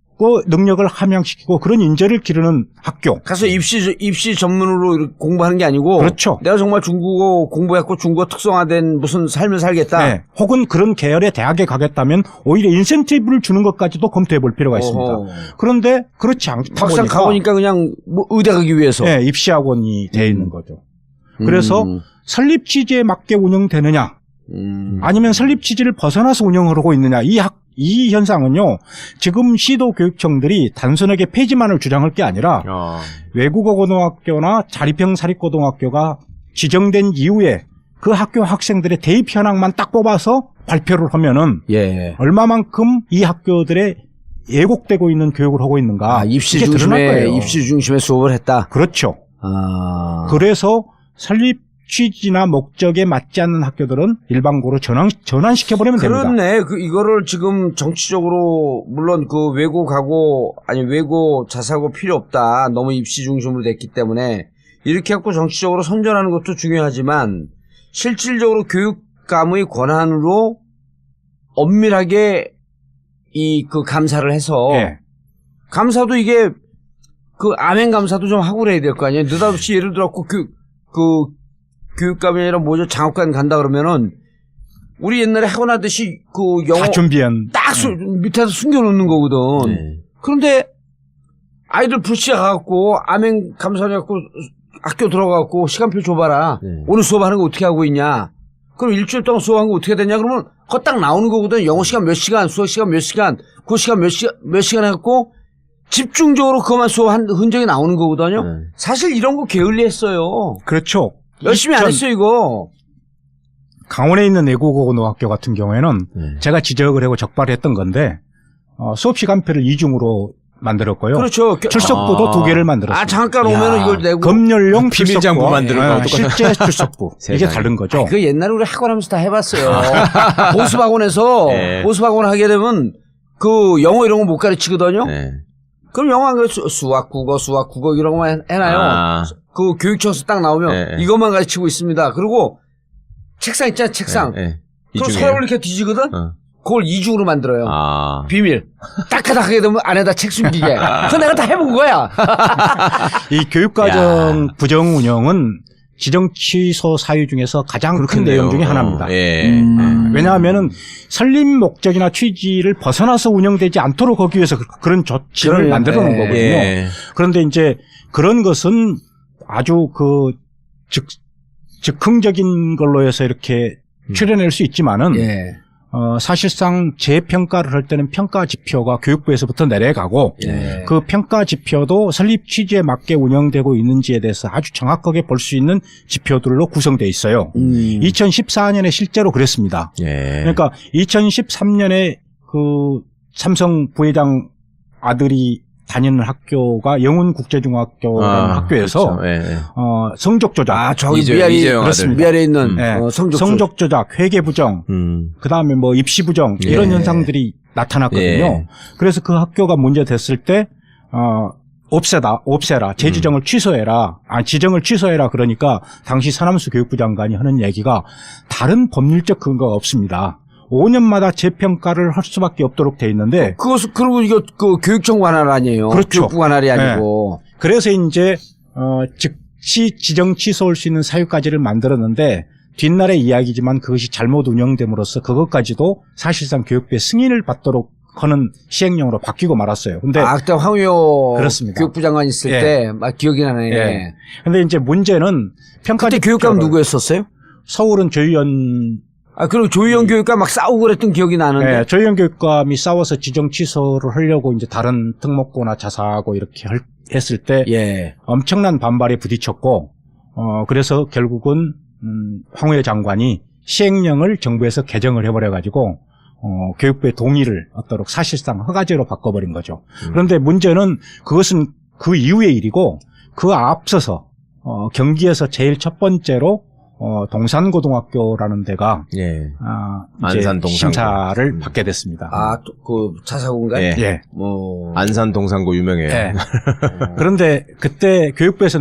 능력을 함양시키고 그런 인재를 기르는 학교. 가서 입시 전문으로 이렇게 공부하는 게 아니고 그렇죠. 내가 정말 중국어 공부했고 중국어 특성화된 무슨 삶을 살겠다. 네. 혹은 그런 계열의 대학에 가겠다면 오히려 인센티브를 주는 것까지도 검토해 볼 필요가 있습니다. 어허. 그런데 그렇지 않다 막상 보니까 가보니까 그냥 뭐 의대 가기 위해서. 네, 입시학원이 돼 있는 거죠. 그래서 설립 취지에 맞게 운영되느냐 아니면 설립 취지를 벗어나서 운영하고 있느냐 이 현상은요 지금 시도교육청들이 단순하게 폐지만을 주장할 게 아니라 외국어 고등학교나 자립형 사립고등학교가 지정된 이후에 그 학교 학생들의 대입 현황만 딱 뽑아서 발표를 하면은 예. 얼마만큼 이 학교들의 예곡되고 있는 교육을 하고 있는가 아, 입시 이게 드러날 중심에 거예요. 입시 중심에 수업을 했다. 그렇죠. 아. 그래서 설립 취지나 목적에 맞지 않는 학교들은 일반고로 전환시켜버리면 됩니다. 그렇네. 이거를 지금 정치적으로 물론 그 외고 가고 아니 외고 자사고 필요 없다. 너무 입시 중심으로 됐기 때문에 이렇게 갖고 정치적으로 선전하는 것도 중요하지만 실질적으로 교육감의 권한으로 엄밀하게 그 감사를 해서 예. 감사도 이게 그 암행 감사도 좀 하고 그래야 될 거 아니에요. 느닷없이 예를 들어 교육감이 아니라 뭐죠 장학관 간다 그러면은 우리 옛날에 학원 하듯이 그 영어 다 준비한 딱 밑에서 숨겨놓는 거거든. 네. 그런데 아이들 불시에 가갖고 암행 감사해갖고 학교 들어가갖고 시간표 줘봐라. 네. 오늘 수업하는 거 어떻게 하고 있냐. 그럼 일주일 동안 수업한 거 어떻게 됐냐 그러면 그거 딱 나오는 거거든. 영어 시간 몇 시간, 수학 시간 몇 시간, 국어 시간 몇 시간 해갖고 집중적으로 그것만 수업한 흔적이 나오는 거거든요. 네. 사실 이런 거 게을리했어요. 그렇죠. 열심히 안 했어요 이거. 강원에 있는 애국어고등학교 같은 경우에는 네. 제가 지적을 하고 적발했던 건데 수업 시간표를 이중으로 만들었고요. 그렇죠. 출석부도 2개를 만들었습니다. 잠깐 오면은 이걸 내고. 검열용 비밀장부 출석부와 만드는 거하고 실제 출석부 이게 세상에. 다른 거죠. 그 옛날에 우리 학원하면서 다 해봤어요. 보습학원에서 네. 보습학원 하게 되면 그 영어 이런 거 못 가르치거든요. 네. 그럼 영어 안 가르쳐 수학 국어 이런 거만 해놔요. 아. 그 교육청에서 딱 나오면 네. 이것만 가르치고 있습니다. 그리고 책상 있잖아 책상. 네. 네. 그럼 이중에. 서랍을 이렇게 뒤지거든. 그걸 이중으로 만들어요. 아. 비밀. 딱하다 하게 되면 안에다 책 숨기게. 그거 내가 다 해본 거야. 이 교육과정 부정 운영은 지정 취소 사유 중에서 가장 큰 그렇겠네요. 내용 중에 하나입니다. 예. 왜냐하면은 설립 목적이나 취지를 벗어나서 운영되지 않도록 하기 위해서 그런 조치를 그러네. 만들어 놓은 거거든요. 예. 그런데 이제 그런 것은 아주 즉흥적인 걸로 해서 이렇게 추려낼 수 있지만은 예. 사실상 재평가를 할 때는 평가 지표가 교육부에서부터 내려가고 예. 그 평가 지표도 설립 취지에 맞게 운영되고 있는지에 대해서 아주 정확하게 볼 수 있는 지표들로 구성되어 있어요. 2014년에 실제로 그랬습니다. 예. 그러니까 2013년에 그 삼성 부회장 아들이 다니는 학교가 영훈국제중학교라는 학교에서 그렇죠. 예. 성적 조작, 저기 이재용 아들. 그렇습니다. 미아리에 있는 네. 성적 조작, 회계 부정, 그다음에 뭐 입시 부정 예. 이런 현상들이 나타났거든요. 예. 그래서 그 학교가 문제 됐을 때 없애라, 재지정을 취소해라, 지정을 취소해라 그러니까 당시 서남수 교육부 장관이 하는 얘기가 다른 법률적 근거가 없습니다. 5년마다 재평가를 할 수밖에 없도록 돼 있는데 그리고 이거 그 교육청 관할 아니에요. 그렇죠. 교육부 관할이 아니고. 그래서 이제 즉시 지정 취소할 수 있는 사유까지를 만들었는데 뒷날의 이야기지만 그것이 잘못 운영됨으로써 그것까지도 사실상 교육부의 승인을 받도록 하는 시행령으로 바뀌고 말았어요. 근데 그때 황우여 그렇습니다. 교육부 장관 있을 예. 때 막 기억이 나네. 예. 근데 이제 문제는 평가 그때 교육감 누구였었어요? 서울은 조희연 그리고 조희연 교육감 막 싸우고 그랬던 기억이 나는데. 네, 조희연 교육감이 싸워서 지정 취소를 하려고 이제 다른 특목고나 자사고 이렇게 했을 때 예. 엄청난 반발에 부딪혔고 그래서 결국은 황우여 장관이 시행령을 정부에서 개정을 해버려 가지고 교육부의 동의를 얻도록 사실상 허가제로 바꿔버린 거죠. 그런데 문제는 그것은 그 이후의 일이고 그 앞서서 경기에서 제일 첫 번째로 동산고등학교라는 데가 예. 이제 안산 동산고. 심사를 받게 됐습니다. 아, 그 자사고인가요? 예. 예. 안산 동산고 유명해요. 예. 그런데 그때 교육부에서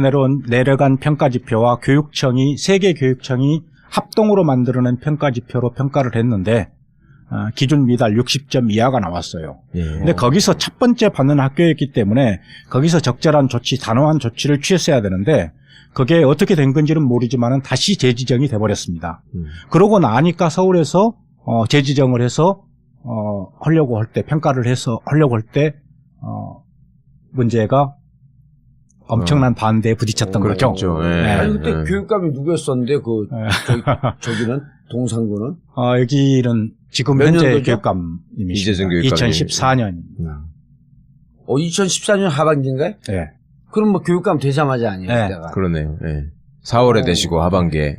내려간 평가지표와 교육청이 세계 교육청이 합동으로 만들어낸 평가지표로 평가를 했는데 기준 미달 60점 이하가 나왔어요. 예. 근데 거기서 첫 번째 받는 학교였기 때문에 거기서 적절한 조치, 단호한 조치를 취했어야 되는데 그게 어떻게 된 건지는 모르지만은 다시 재지정이 돼버렸습니다. 그러고 나니까 서울에서 재지정을 해서 하려고 할 때 평가를 해서 하려고 할 때 문제가 엄청난 반대에 부딪혔던 거죠. 그렇죠. 예. 네. 아니, 그때 교육감이 누구였었는데, 저기는? 동산고는? 여기는 지금 몇 현재 년도죠? 교육감님이십니다. 이재승 교육감님. 2014년입니다. 2014년 하반기인가요? 네. 그럼 뭐 교육감 되자마자 아니에요, 네. 그때가. 그러네요. 예. 4월에 되시고 하반기에.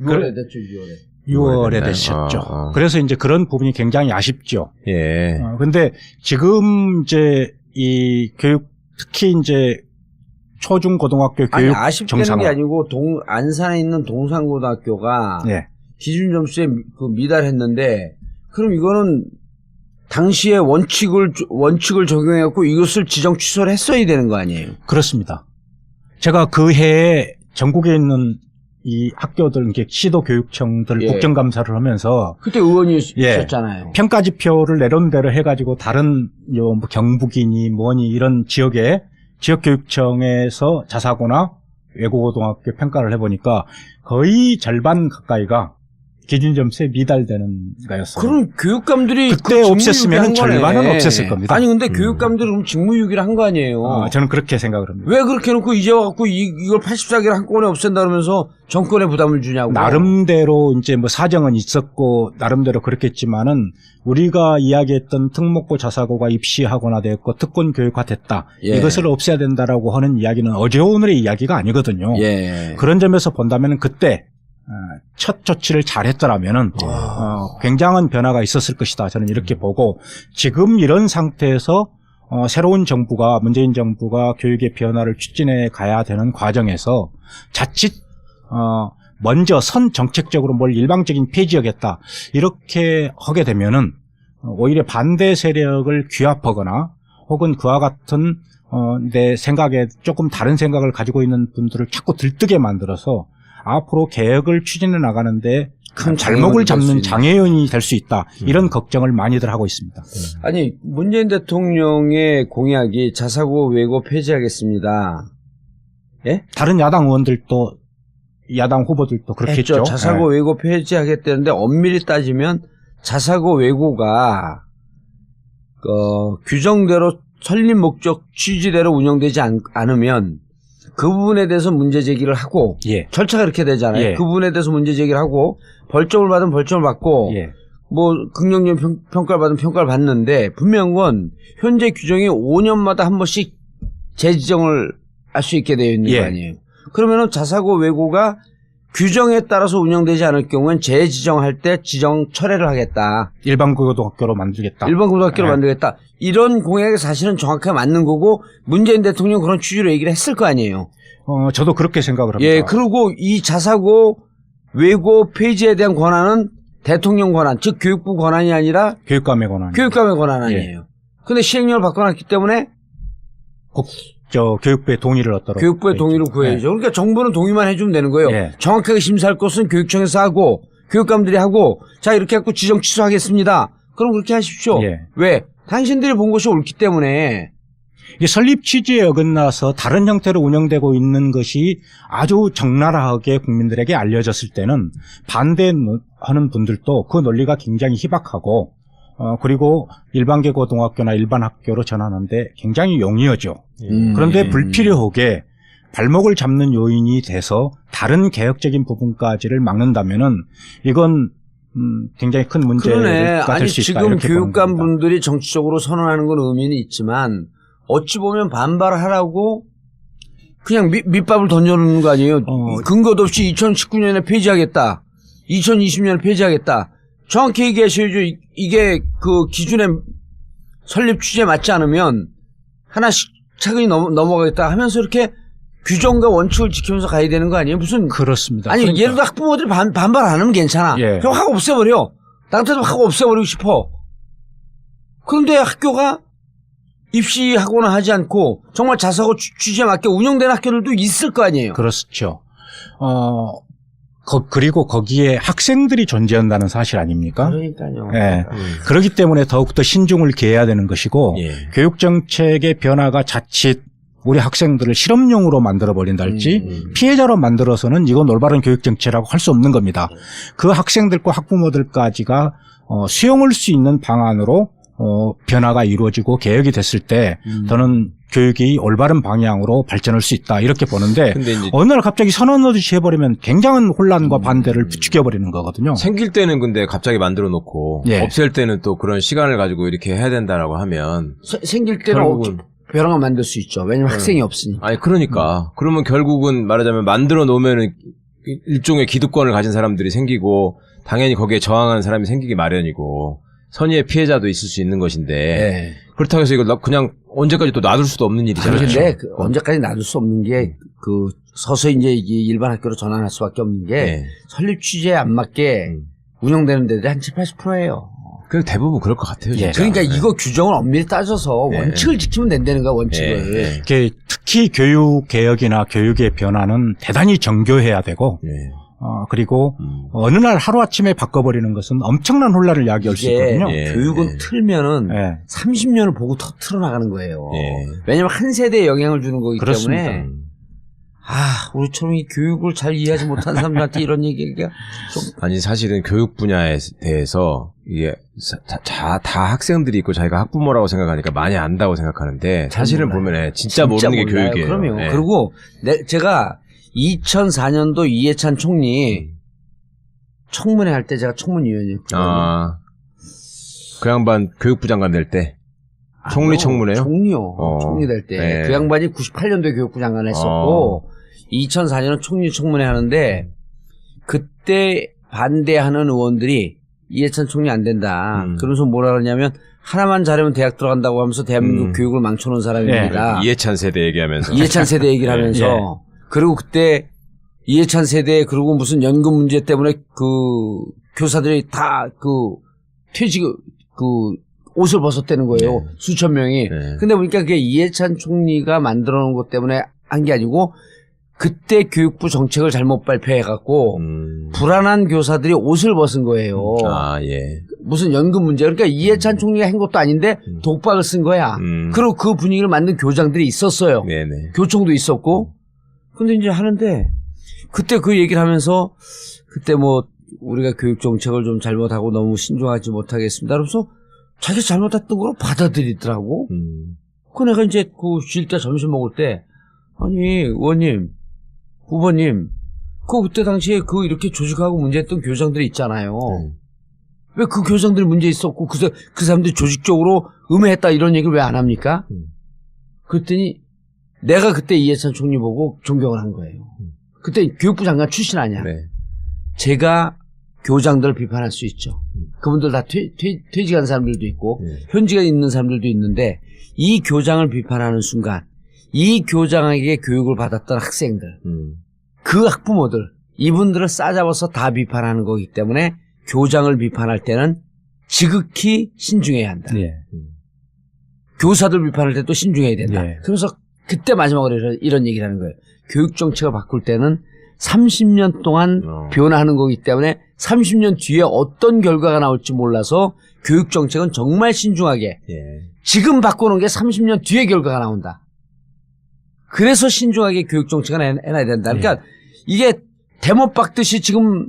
6월에 됐죠, 6월에. 6월에 됐나요? 되셨죠. 그래서 이제 그런 부분이 굉장히 아쉽죠. 예. 근데 지금 이제 이 교육, 특히 이제 초중고등학교 아니, 교육 아쉽게는 정상화. 게 아니고, 안산에 있는 동산고등학교가 예. 기준 점수에 미달했는데, 그럼 이거는 당시에 원칙을 적용해갖고 이것을 지정 취소를 했어야 되는 거 아니에요? 그렇습니다. 제가 그 해에 전국에 있는 이 학교들, 이게 시도교육청들 예. 국정감사를 하면서 그때 의원이 예. 있었잖아요. 평가지표를 내놓은 대로 해가지고 다른 뭐 경북이니 뭐니 이런 지역에 지역교육청에서 자사고나 외국고등학교 평가를 해보니까 거의 절반 가까이가 기준 점수에 미달되는 거였어요. 그럼 교육감들이 그때 그 없앴으면 직무유기한 절반은 거네. 없앴을 겁니다. 아니 근데 교육감들은 그럼 직무유기를 한 거 아니에요? 저는 그렇게 생각을 합니다. 왜 그렇게 해놓고 이제 와갖고 이걸 84개를 한꺼번에 없앤다 그러면서 정권에 부담을 주냐고. 나름대로 이제 뭐 사정은 있었고 나름대로 그렇겠지만은 우리가 이야기했던 특목고 자사고가 입시학원화 되었고 특권 교육화 됐다. 예. 이것을 없애야 된다라고 하는 이야기는 어제 오늘의 이야기가 아니거든요. 예. 그런 점에서 본다면 그때 첫 조치를 잘했더라면은 굉장한 변화가 있었을 것이다. 저는 이렇게 보고 지금 이런 상태에서 새로운 정부가 문재인 정부가 교육의 변화를 추진해 가야 되는 과정에서 자칫 먼저 선 정책적으로 뭘 일방적인 폐지하겠다 이렇게 하게 되면은 오히려 반대 세력을 규합하거나 혹은 그와 같은 내 생각에 조금 다른 생각을 가지고 있는 분들을 자꾸 들뜨게 만들어서 앞으로 개혁을 추진해 나가는데 큰 발목을 잡는 장애연이 될 수 있다. 이런 걱정을 많이들 하고 있습니다. 아니 문재인 대통령의 공약이 자사고 외고 폐지하겠습니다. 예? 다른 야당 의원들도 야당 후보들도 그렇게 했죠. 자사고 외고 폐지하겠다는데 엄밀히 따지면 자사고 외고가 규정대로 설립 목적 취지대로 운영되지 않으면 그 부분에 대해서 문제 제기를 하고 예. 절차가 이렇게 되잖아요. 예. 그 부분에 대해서 문제 제기를 하고 벌점을 받으면 벌점을 받고 예. 뭐 긍정적 평가를 받으면 평가를 받는데 분명한 건 현재 규정이 5년마다 한 번씩 재지정을 할 수 있게 되어 있는 예. 거 아니에요. 그러면은 자사고 외고가 규정에 따라서 운영되지 않을 경우엔 재지정할 때 지정 철회를 하겠다. 일반 고등학교로 만들겠다. 일반 고등학교로 네. 만들겠다. 이런 공약이 사실은 정확하게 맞는 거고 문재인 대통령 그런 취지로 얘기를 했을 거 아니에요. 저도 그렇게 생각을 합니다. 예, 그리고 이 자사고 외고 폐지에 대한 권한은 대통령 권한, 즉 교육부 권한이 아니라 교육감의 권한. 교육감의 권한 아니에요. 근데 시행령을 바꿔놨기 때문에 교육부의 동의를 얻도록. 교육부의 동의를 구해야죠. 그러니까 정부는 동의만 해주면 되는 거예요. 예. 정확하게 심사할 것은 교육청에서 하고 교육감들이 하고 자 이렇게 해갖고 지정 취소하겠습니다. 그럼 그렇게 하십시오. 예. 왜? 당신들이 본 것이 옳기 때문에. 이 설립 취지에 어긋나서 다른 형태로 운영되고 있는 것이 아주 적나라하게 국민들에게 알려졌을 때는 반대하는 분들도 그 논리가 굉장히 희박하고 그리고 일반계 고등학교나 일반 학교로 전환하는데 굉장히 용이하죠. 그런데 불필요하게 발목을 잡는 요인이 돼서 다른 개혁적인 부분까지를 막는다면은 이건 굉장히 큰 문제가 그러네. 될 아니 수 있다. 지금 이렇게 보는 교육감 겁니다. 분들이 정치적으로 선언하는 건 의미는 있지만 어찌 보면 반발하라고 그냥 밑밥을 던져놓는 거 아니에요. 근거도 없이 2019년에 폐지하겠다. 2020년에 폐지하겠다. 정확히 얘기하셔야죠. 이게 그 기준의 설립 취지에 맞지 않으면 하나씩 차근히 넘어가겠다 하면서 이렇게 규정과 원칙을 지키면서 가야 되는 거 아니에요? 무슨 그렇습니다. 아니 그러니까. 예를 들어 학부모들이 반발 안 하면 괜찮아. 예. 그럼 확 없애버려. 나한테도 확 없애버리고 싶어. 그런데 학교가 입시하고는 하지 않고 정말 자사고 취지에 맞게 운영되는 학교들도 있을 거 아니에요. 그렇죠. 그리고 거기에 학생들이 존재한다는 사실 아닙니까? 그러니까요. 예. 그렇기 때문에 더욱더 신중을 기해야 되는 것이고 예. 교육정책의 변화가 자칫 우리 학생들을 실험용으로 만들어버린다 할지 피해자로 만들어서는 이건 올바른 교육정책이라고 할 수 없는 겁니다. 그 학생들과 학부모들까지가 수용할 수 있는 방안으로 변화가 이루어지고 개혁이 됐을 때 저는 교육이 올바른 방향으로 발전할 수 있다 이렇게 보는데 근데 이제 어느 날 갑자기 선언하듯이 해버리면 굉장한 혼란과 반대를 부추겨버리는 거거든요. 생길 때는 근데 갑자기 만들어 놓고 예. 없앨 때는 또 그런 시간을 가지고 이렇게 해야 된다라고 하면 생길 때는 결국은 벼랑을 만들 수 있죠. 왜냐면 학생이 없으니까. 아니 그러니까 그러면 결국은 말하자면 만들어 놓으면은 일종의 기득권을 가진 사람들이 생기고 당연히 거기에 저항하는 사람이 생기기 마련이고 선의의 피해자도 있을 수 있는 것인데 네. 그렇다고 해서 이거 그냥 언제까지 또 놔둘 수도 없는 일이잖아요. 그런데 언제까지 놔둘 수 없는 게 서서히 이제 이게 일반 학교로 전환할 수밖에 없는 게 네. 설립 취지에 안 맞게 운영되는 데들이 한 70-80%예요. 그 대부분 그럴 것 같아요. 진짜. 그러니까 이거 규정을 엄밀히 따져서 원칙을 지키면 된다는 거야, 원칙을. 이게 특히 교육 개혁이나 교육의 변화는 대단히 정교해야 되고 그리고 어느 날 하루아침에 바꿔버리는 것은 엄청난 혼란을 야기할 수 있거든요. 교육은 틀면은 30년을 보고 틀어나가는 거예요. 왜냐면 한 세대에 영향을 주는 거기 그렇습니다. 때문에 우리처럼 이 교육을 잘 이해하지 못한 사람들한테 이런 얘기가 좀 아니 사실은 교육 분야에 대해서 이게 다 학생들이 있고 자기가 학부모라고 생각하니까 많이 안다고 생각하는데 사실은 보면 진짜 모르는 게 몰라요. 교육이에요. 그럼요. 그리고 제가 2004년도 이해찬 총리 청문회 할 때 제가 청문위원이었거든요. 그 양반 교육부 장관 될 때 총리 청문회요? 총리요. 총리 될 때. 그 양반이 98년도에 교육부 장관 했었고 2004년은 총리 청문회 하는데 그때 반대하는 의원들이 이해찬 총리 안 된다. 그러면서 뭐라 그러냐면 하나만 잘하면 대학 들어간다고 하면서 대한민국 교육을 망쳐놓은 사람입니다. 이해찬 세대 얘기하면서. 이해찬 세대 얘기를 하면서 그리고 그때 이해찬 세대 그리고 무슨 연금 문제 때문에 그 교사들이 다 퇴직 옷을 벗었다는 거예요. 수천 명이. 근데 보니까 그게 이해찬 총리가 만들어 놓은 것 때문에 한 게 아니고 그때 교육부 정책을 잘못 발표해갖고 불안한 교사들이 옷을 벗은 거예요. 무슨 연금 문제. 그러니까 이해찬 총리가 한 것도 아닌데 독박을 쓴 거야. 그리고 그 분위기를 만든 교장들이 있었어요. 교총도 있었고. 근데 이제 하는데 그때 그 얘기를 하면서 그때 뭐 우리가 교육 정책을 좀 잘못하고 너무 신중하지 못하겠습니다. 그래서 자기가 잘못했던 걸 받아들이더라고. 그 내가 이제 쉴 때 점심 먹을 때 아니 의원님 후보님 그때 당시에 이렇게 조직하고 문제했던 교장들이 있잖아요. 왜 그 교장들이 문제 있었고 그 사람들이 조직적으로 음해했다 이런 얘기를 왜 안 합니까? 그랬더니 내가 그때 이해찬 총리 보고 존경을 한 거예요. 그때 교육부 장관 출신 아니야. 제가 교장들을 비판할 수 있죠. 그분들 다 퇴직한 사람들도 있고 현직에 있는 사람들도 있는데 이 교장을 비판하는 순간 이 교장에게 교육을 받았던 학생들 그 학부모들 이분들을 싸잡아서 다 비판하는 거기 때문에 교장을 비판할 때는 지극히 신중해야 한다. 교사들 비판할 때도 신중해야 된다. 그래서 그때 마지막으로 이런 얘기를 하는 거예요. 교육 정책을 바꿀 때는 30년 동안 변화하는 거기 때문에 30년 뒤에 어떤 결과가 나올지 몰라서 교육 정책은 정말 신중하게 지금 바꾸는 게 30년 뒤에 결과가 나온다. 그래서 신중하게 교육 정책을 해놔야 된다. 그러니까 이게 대못 박듯이 지금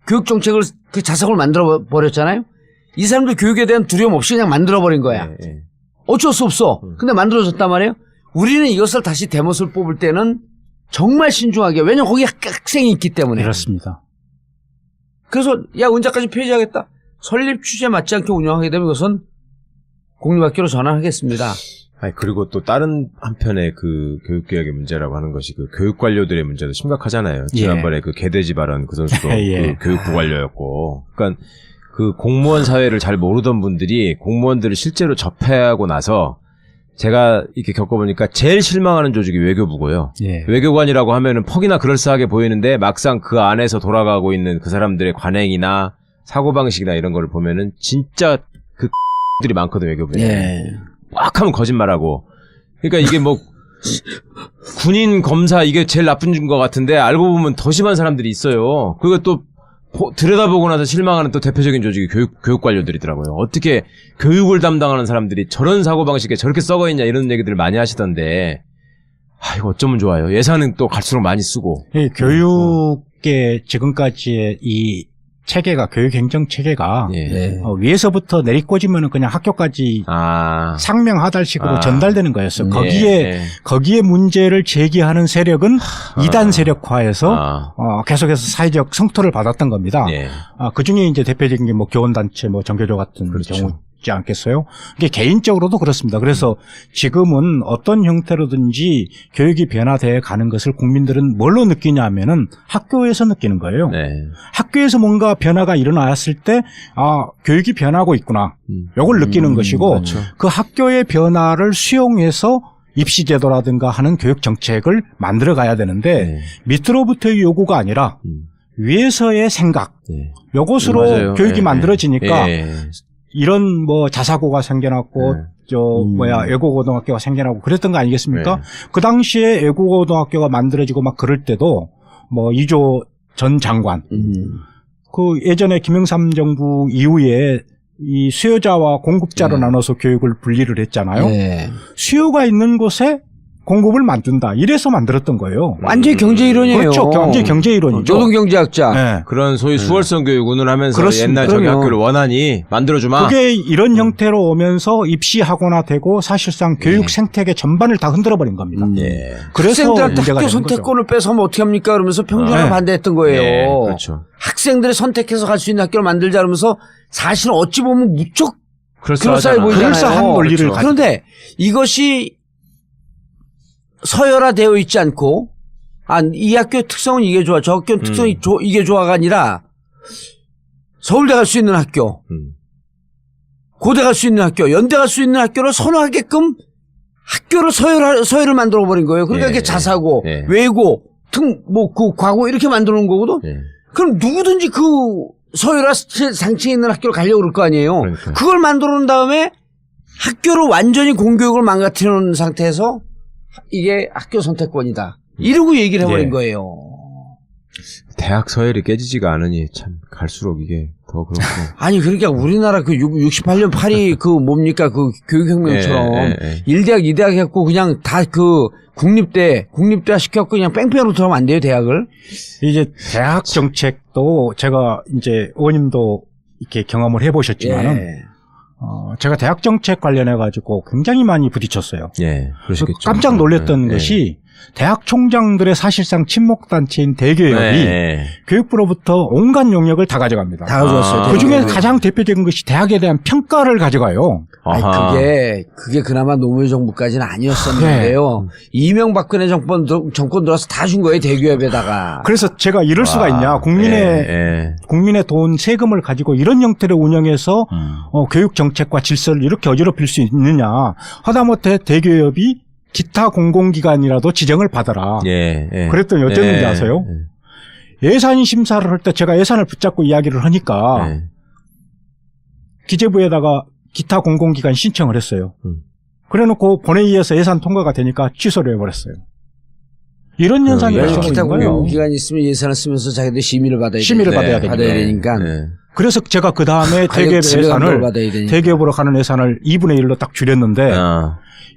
교육 정책을 그 자석을 만들어 버렸잖아요. 이 사람들 교육에 대한 두려움 없이 그냥 만들어 버린 거야. 어쩔 수 없어. 근데 만들어졌단 말이에요. 우리는 이것을 다시 대못을 뽑을 때는 정말 신중하게. 왜냐면 거기 학생이 있기 때문에. 그렇습니다. 그래서 언제까지 폐지하겠다. 설립 취지에 맞지 않게 운영하게 되면 그것은 공립학교로 전환하겠습니다. 그리고 또 다른 한편의 그 교육개혁의 문제라고 하는 것이 그 교육관료들의 문제도 심각하잖아요. 지난번에 그 개돼지 발언 그 선수도 그 교육부 관료였고. 그러니까 그 공무원 사회를 잘 모르던 분들이 공무원들을 실제로 접해하고 나서 제가 이렇게 겪어보니까 제일 실망하는 조직이 외교부고요. 예. 외교관이라고 하면은 퍽이나 그럴싸하게 보이는데 막상 그 안에서 돌아가고 있는 그 사람들의 관행이나 사고방식이나 이런 거를 보면은 진짜 그 들이 많거든요, 외교부에. 예. 막 하면 거짓말하고. 그러니까 이게 뭐 군인 검사 이게 제일 나쁜 것 같은데 알고 보면 더 심한 사람들이 있어요. 그리고 또 들여다보고 나서 실망하는 또 대표적인 조직이 교육 관료들이더라고요. 어떻게 교육을 담당하는 사람들이 저런 사고방식에 저렇게 썩어있냐 이런 얘기들을 많이 하시던데 이거 어쩌면 좋아요. 예산은 또 갈수록 많이 쓰고. 예, 교육의 지금까지의 이 체계가 교육행정 체계가 네. 위에서부터 내리꽂으면 그냥 학교까지 상명하달식으로 전달되는 거였어요. 거기에 문제를 제기하는 세력은 이단 세력화해서 계속해서 사회적 성토를 받았던 겁니다. 그 중에 이제 대표적인 게 뭐 교원단체, 뭐 정교조 같은 그렇죠. 경우지 않겠어요? 이게 개인적으로도 그렇습니다. 그래서 지금은 어떤 형태로든지 교육이 변화되어 가는 것을 국민들은 뭘로 느끼냐면은 학교에서 느끼는 거예요. 학교에서 뭔가 변화가 일어났을 때, 교육이 변하고 있구나. 요걸 느끼는 것이고, 그렇죠. 그 학교의 변화를 수용해서 입시제도라든가 하는 교육 정책을 만들어 가야 되는데, 밑으로부터의 요구가 아니라, 위에서의 생각, 요것으로 맞아요. 교육이 만들어지니까, 이런 뭐 자사고가 생겨났고, 애고고등학교가 생겨나고 그랬던 거 아니겠습니까? 그 당시에 애고고등학교가 만들어지고 막 그럴 때도, 뭐 이조 전 장관, 그 예전에 김영삼 정부 이후에 이 수요자와 공급자로 나눠서 교육을 분리를 했잖아요. 수요가 있는 곳에 공급을 만든다. 이래서 만들었던 거예요. 완전히 경제 이론이에요. 그렇죠. 완전히 경제 이론이죠. 노동경제학자. 그런 소위 수월성 교육 운운하면서 그렇습니다. 옛날 저기 학교를 원하니 만들어주마. 그게 이런 형태로 오면서 입시학원화 되고 사실상 교육 생태계 전반을 다 흔들어버린 겁니다. 그래서 학생들한테 문제가 학교 되는 거죠. 선택권을 뺏어면 어떻게 합니까? 그러면서 평준화를 반대했던 거예요. 그렇죠. 학생들이 선택해서 갈 수 있는 학교를 만들자 그러면서 사실은 어찌 보면 무척 그럴싸해 보이잖아요. 그럴싸한 논리를 가지고. 그런데 이것이 서열화되어 있지 않고 이 학교의 특성은 이게 좋아, 저 학교의 특성이 이게 좋아가 아니라 서울대 갈 수 있는 학교, 고대 갈 수 있는 학교, 연대 갈 수 있는 학교를 선호하게끔 학교를 서열을 만들어버린 거예요. 그러니까 이게 자사고, 외고, 그 과고 이렇게 만들어 놓은 거거든. 그럼 누구든지 그 서열화 상층에 있는 학교를 가려고 그럴 거 아니에요. 그러니까. 그걸 만들어 놓은 다음에 학교를 완전히 공교육을 망가뜨려 놓은 상태에서 이게 학교 선택권이다. 이러고 얘기를 해버린 거예요. 대학 서열이 깨지지가 않으니 참 갈수록 이게 더 그렇고. 아니 그러니까 우리나라 그 68년 파리 그 뭡니까 그 교육혁명처럼 1대학 2대학 했고 그냥 다 그 국립대화 시켰고 그냥 뺑뺑이로 들어가면 안 돼요 대학을. 이제 대학 정책도 제가 이제 의원님도 이렇게 경험을 해보셨지만은 제가 대학 정책 관련해 가지고 굉장히 많이 부딪혔어요. 그러시겠죠. 깜짝 놀랐던 것이 대학 총장들의 사실상 친목단체인 대교협이 교육부로부터 온갖 용역을 다 가져갑니다. 다 가져왔어요. 그 중에 가장 대표적인 것이 대학에 대한 평가를 가져가요. 아니, 그게 그나마 노무현 정부까지는 아니었었는데요. 이명박근혜 정권 들어서 다 준 거예요, 대기업에다가. 그래서 제가 이럴 수가 있냐. 국민의 돈, 세금을 가지고 이런 형태를 운영해서 교육 정책과 질서를 이렇게 어지럽힐 수 있느냐. 하다못해 대기업이 기타 공공기관이라도 지정을 받아라. 그랬더니 어땠는지 아세요? 예산 심사를 할 때 제가 예산을 붙잡고 이야기를 하니까 기재부에다가 기타 공공기관 신청을 했어요. 그래놓고 본회의에서 예산 통과가 되니까 취소를 해버렸어요. 이런 현상이 발생하는 거예요. 기타 공공기관이 있으면 예산을 쓰면서 자기들 심의를 받아야 되니까. 되니까. 그래서 제가 그 다음에 대기업으로 가는 예산을 2분의 1로 딱 줄였는데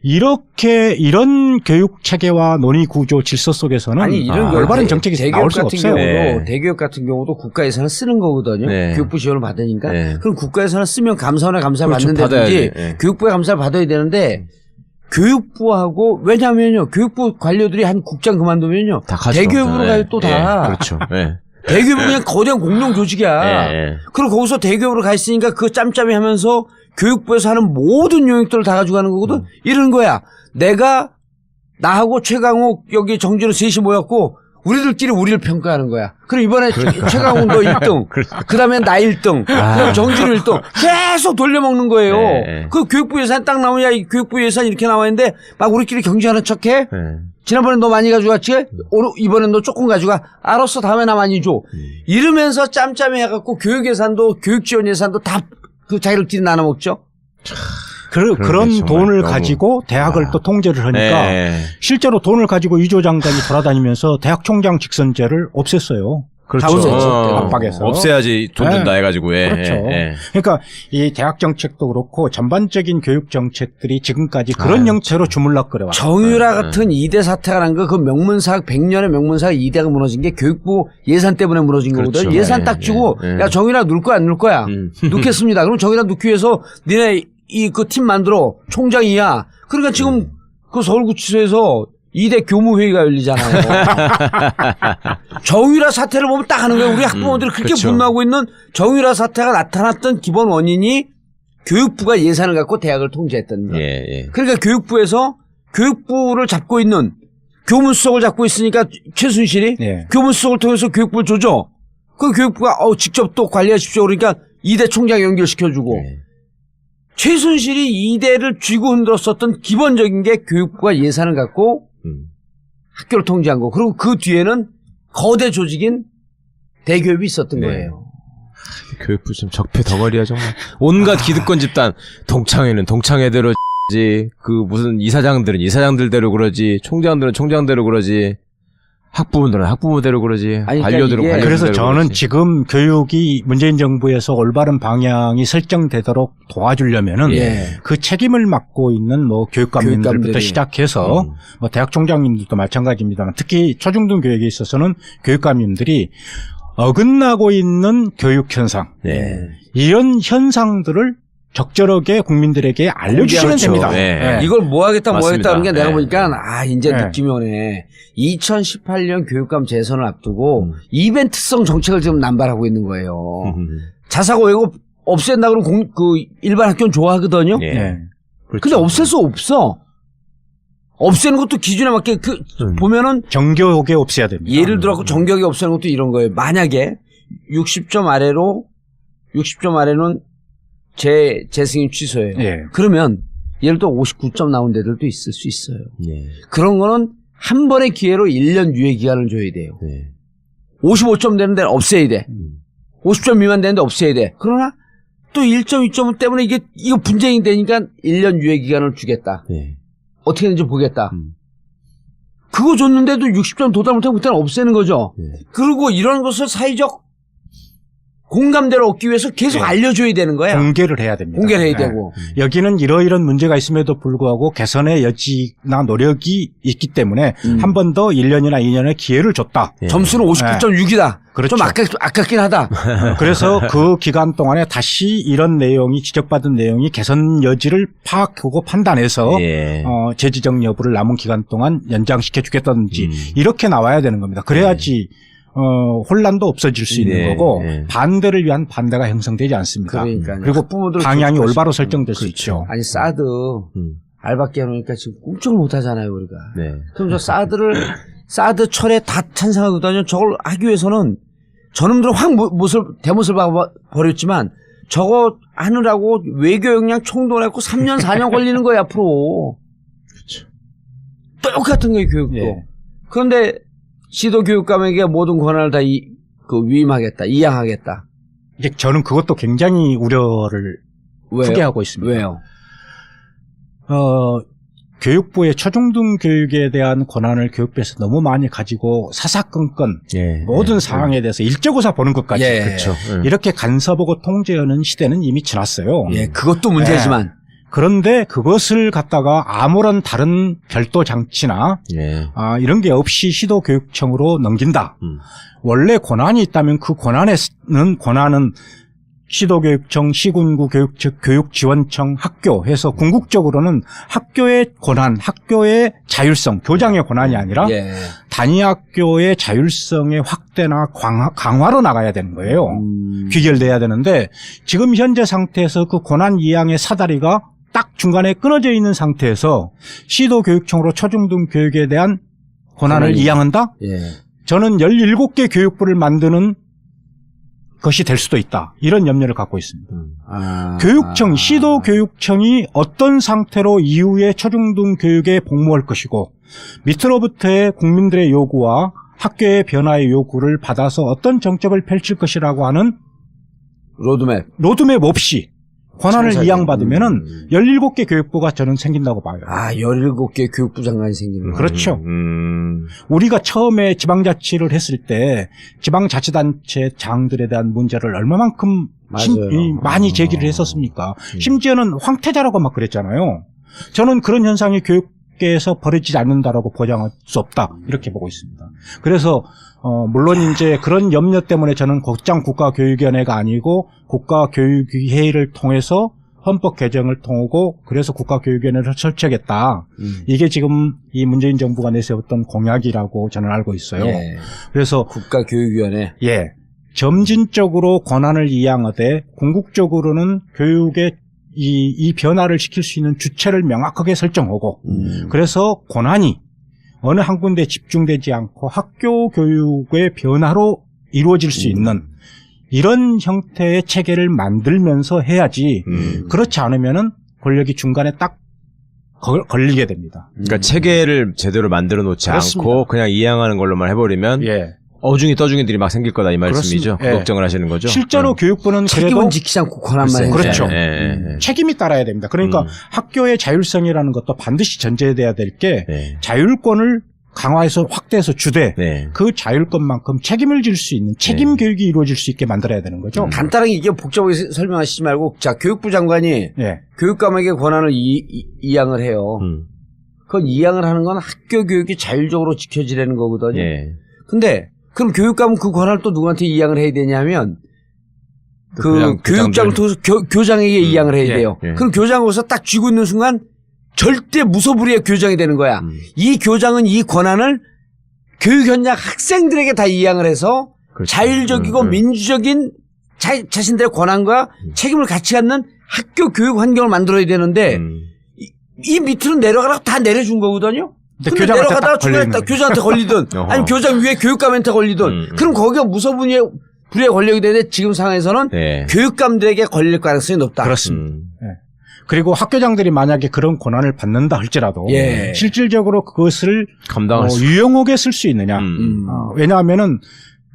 이런 교육 체계와 논의 구조 질서 속에서는 이런 올바른 정책이 나올 수가 없어요. 대기업 같은 경우도 국가 예산을 쓰는 거거든요. 교육부 지원을 받으니까. 그럼 국가 예산을 쓰면 감사원의 감사를 받는다든지 교육부의 감사를 받아야 되는데 교육부하고 왜냐면요 교육부 관료들이 한 국장 그만두면요 대기업으로 가요 또 다. 그렇죠. 대기업은 그냥 거대한 공룡 조직이야. 그리고 거기서 대기업으로 가 있으니까 그 짬짬이 하면서 교육부에서 하는 모든 용역들을 다 가져가는 거거든. 이러는 거야. 나하고 최강욱 여기 정진우 셋이 모였고 우리들끼리 우리를 평가하는 거야. 그럼 이번에 최강훈 너 1등, 그 다음에 나 1등, 그 다음에 정진우 1등 계속 돌려먹는 거예요. 네. 그 교육부 예산 딱 나오면 야, 이 교육부 예산 이렇게 나와 있는데 막 우리끼리 경쟁하는 척해. 지난번에 너 많이 가져갔지? 이번엔 너 조금 가져가. 알았어, 다음에 나 많이 줘. 이러면서 짬짬이 해갖고 교육 예산도 교육 지원 예산도 다 그 자기들끼리 나눠 먹죠. 그런 돈을 가지고 대학을 또 통제를 하니까 실제로 돈을 가지고 이조 장관이 돌아다니면서 대학 총장 직선제를 없앴어요. 그렇죠. 다 없앴죠. 압박에서. 없애야지 돈 준다 해가지고. 그렇죠. 그러니까 이 대학 정책도 그렇고 전반적인 교육 정책들이 지금까지 그런 형태로 주물럭거려 왔어요. 정유라 같은 2대 사태가 난 거 그 명문사학 100년의 명문사학 2대가 무너진 게 교육부 예산 때문에 무너진 거거든. 그렇죠. 예산 딱 주고 야 정유라 넣을 거야 안 넣을 거야. 넣겠습니다. 그럼 정유라 넣기 위해서 니네 그 팀 만들어 총장이야. 그러니까 지금 그 서울구치소에서 2대 교무회의가 열리잖아요. 정유라 사태를 보면 딱 하는 거예요. 우리 학부모들이 그렇게 그쵸. 분노하고 있는 정유라 사태가 나타났던 기본 원인이 교육부가 예산을 갖고 대학을 통제했던 거. 그러니까 교육부에서 교육부를 잡고 있는 교문수석을 잡고 있으니까 최순실이 교문수석을 통해서 교육부를 조져. 그 교육부가 직접 또 관리하십시오. 그러니까 2대 총장 연결시켜주고. 최순실이 2대를 쥐고 흔들었었던 기본적인 게 교육부가 예산을 갖고 학교를 통제한 거. 그리고 그 뒤에는 거대 조직인 대교육이 있었던 거예요. 교육부 좀 적폐 덩어리야 정말. 온갖 기득권 집단. 동창회는 동창회대로 지, 그 무슨 이사장들은 이사장들대로 그러지, 총장들은 총장대로 그러지, 학부모들은 학부모대로 그러지, 아니, 관료들은 그러니까 관료대로 그래서 저는 그러지. 지금 교육이 문재인 정부에서 올바른 방향이 설정되도록 도와주려면은 그 책임을 맡고 있는 뭐 교육감님들부터 교육감들이. 시작해서 뭐 대학 총장님들도 마찬가지입니다만 특히 초중등 교육에 있어서는 교육감님들이 어긋나고 있는 교육 현상 이런 현상들을 적절하게 국민들에게 알려주시면 그렇죠. 됩니다. 이걸 뭐 하겠다 뭐 하겠다 하는 게 내가 네. 보니까 이제 느낌이 오네. 2018년 교육감 재선을 앞두고 이벤트성 정책을 지금 남발하고 있는 거예요. 자사고 외고 없앤다 그러면 그 일반 학교는 좋아하거든요. 근데 없앨 수 없어. 없애는 것도 기준에 맞게 보면은 정교하게 없애야 됩니다. 예를 들어 정격이 없애는 것도 이런 거예요. 만약에 60점 아래는 재승인 취소예요. 그러면 예를 들어 59점 나온 데들도 있을 수 있어요. 그런 거는 한 번의 기회로 1년 유예 기간을 줘야 돼요. 55점 되는 데는 없애야 돼. 50점 미만 되는데 없애야 돼. 그러나 또 1점, 2점 때문에 이거 분쟁이 되니까 1년 유예 기간을 주겠다. 어떻게 되는지 보겠다. 그거 줬는데도 60점 도달 못하면 그때는 없애는 거죠. 그리고 이런 것을 사회적 공감대를 얻기 위해서 계속 알려줘야 되는 거야. 공개를 해야 됩니다. 공개를 해야 되고. 여기는 이러이런 문제가 있음에도 불구하고 개선의 여지나 노력이 있기 때문에 한 번 더 1년이나 2년의 기회를 줬다. 점수는 59.6이다. 그렇죠. 좀 아깝긴 하다. 그래서 그 기간 동안에 다시 이런 내용이 지적받은 내용이 개선 여지를 파악하고 판단해서 재지정 여부를 남은 기간 동안 연장시켜 주겠다든지 이렇게 나와야 되는 겁니다. 그래야지 혼란도 없어질 수 있는 거고 반대를 위한 반대가 형성되지 않습니다. 그러니까요. 그리고 방향이 올바로 설정될 수 있죠. 아니 사드 알바끼 해놓으니까 지금 꿈쩍을 못하잖아요 우리가. 그럼 저 사드 철에 다 찬성하거든요. 저걸 하기 위해서는 저놈들은 확 대못을 버렸지만 저거 하느라고 외교 역량 총동원했고 3년 4년 걸리는 거예요 앞으로. 똑같은 거예요 교육도. 그런데 시도교육감에게 모든 권한을 다 위임하겠다, 이양하겠다. 이제 저는 그것도 굉장히 우려를 크게 하고 있습니다. 왜요? 교육부의 초중등 교육에 대한 권한을 교육부에서 너무 많이 가지고 사사건건 모든 사항에 대해서 일제고사 보는 것까지 그렇죠. 이렇게 간섭하고 통제하는 시대는 이미 지났어요. 그것도 문제지만. 그런데 그것을 갖다가 아무런 다른 별도 장치나 이런 게 없이 시도교육청으로 넘긴다. 원래 권한이 있다면 그 권한은 시도교육청, 시군구 교육지원청, 학교 해서 궁극적으로는 학교의 권한, 학교의 자율성, 교장의 권한이 아니라 단위학교의 자율성의 확대나 강화로 나가야 되는 거예요. 귀결돼야 되는데 지금 현재 상태에서 그 권한 이양의 사다리가 딱 중간에 끊어져 있는 상태에서 시도교육청으로 초중등 교육에 대한 권한을 이양한다? 저는 17개 교육부를 만드는 것이 될 수도 있다. 이런 염려를 갖고 있습니다. 교육청, 시도교육청이 어떤 상태로 이후에 초중등 교육에 복무할 것이고 밑으로부터의 국민들의 요구와 학교의 변화의 요구를 받아서 어떤 정책을 펼칠 것이라고 하는 로드맵 없이 권한을 이양받으면은 17개 교육부가 저는 생긴다고 봐요. 17개 교육부 장관이 생기는 거예요. 그렇죠. 우리가 처음에 지방자치를 했을 때 지방자치단체 장들에 대한 문제를 얼마만큼 많이 제기를 했었습니까? 심지어는 황태자라고 막 그랬잖아요. 저는 그런 현상이 교육계에서 벌어지지 않는다라고 보장할 수 없다. 이렇게 보고 있습니다. 그래서 물론 이제 그런 염려 때문에 저는 곧장 국가교육위원회가 아니고 국가교육회의를 통해서 헌법 개정을 통하고 그래서 국가교육위원회를 설치하겠다. 이게 지금 이 문재인 정부가 내세웠던 공약이라고 저는 알고 있어요. 예. 그래서 국가교육위원회. 예. 점진적으로 권한을 이양하되 궁극적으로는 교육의 이 변화를 시킬 수 있는 주체를 명확하게 설정하고 그래서 권한이 어느 한 군데에 집중되지 않고 학교 교육의 변화로 이루어질 수 있는 이런 형태의 체계를 만들면서 해야지 그렇지 않으면은 권력이 중간에 딱 걸리게 됩니다. 그러니까 체계를 제대로 만들어 놓지 그렇습니다. 않고 그냥 이양하는 걸로만 해버리면 예. 어중이 떠중이들이 막 생길 거다 이 말씀이죠. 그 예. 걱정을 하시는 거죠. 실제로 교육부는 책임은 그래도 지키지 않고 권한만 해요. 그렇죠. 책임이 따라야 됩니다. 그러니까 학교의 자율성이라는 것도 반드시 전제돼야 될 게 자율권을 강화해서 확대해서 주되 그 자율권만큼 책임을 질 수 있는 책임 교육이 이루어질 수 있게 만들어야 되는 거죠. 간단하게 이게 복잡하게 설명하시지 말고 자 교육부 장관이 교육감에게 권한을 이양을 해요. 그건 이양을 하는 건 학교 교육이 자율적으로 지켜지라는 거거든요. 근데 그럼 교육감은 그 권한을 또 누구한테 이양을 해야 되냐면 그 교육장을 통해서 교장에게 이양을 해야 돼요. 그럼 교장으로서 딱 쥐고 있는 순간 절대 무소불위의 교장이 되는 거야. 이 교장은 이 권한을 교육 현장 학생들에게 다 이양을 해서 자율적이고 민주적인 자신들의 권한과 책임을 같이 갖는 학교 교육 환경을 만들어야 되는데 이 밑으로 내려가라고 다 내려준 거거든요. 근데 내려가다가 중간에 딱 교장한테 걸리든 아니면 교장 위에 교육감한테 걸리든 그럼 거기가 무소불위의 권력이 되는데 지금 상황에서는 교육감들에게 걸릴 가능성이 높다. 그렇습니다. 그리고 학교장들이 만약에 그런 권한을 받는다 할지라도 실질적으로 그것을 유용하게 쓸 수 있느냐. 왜냐하면은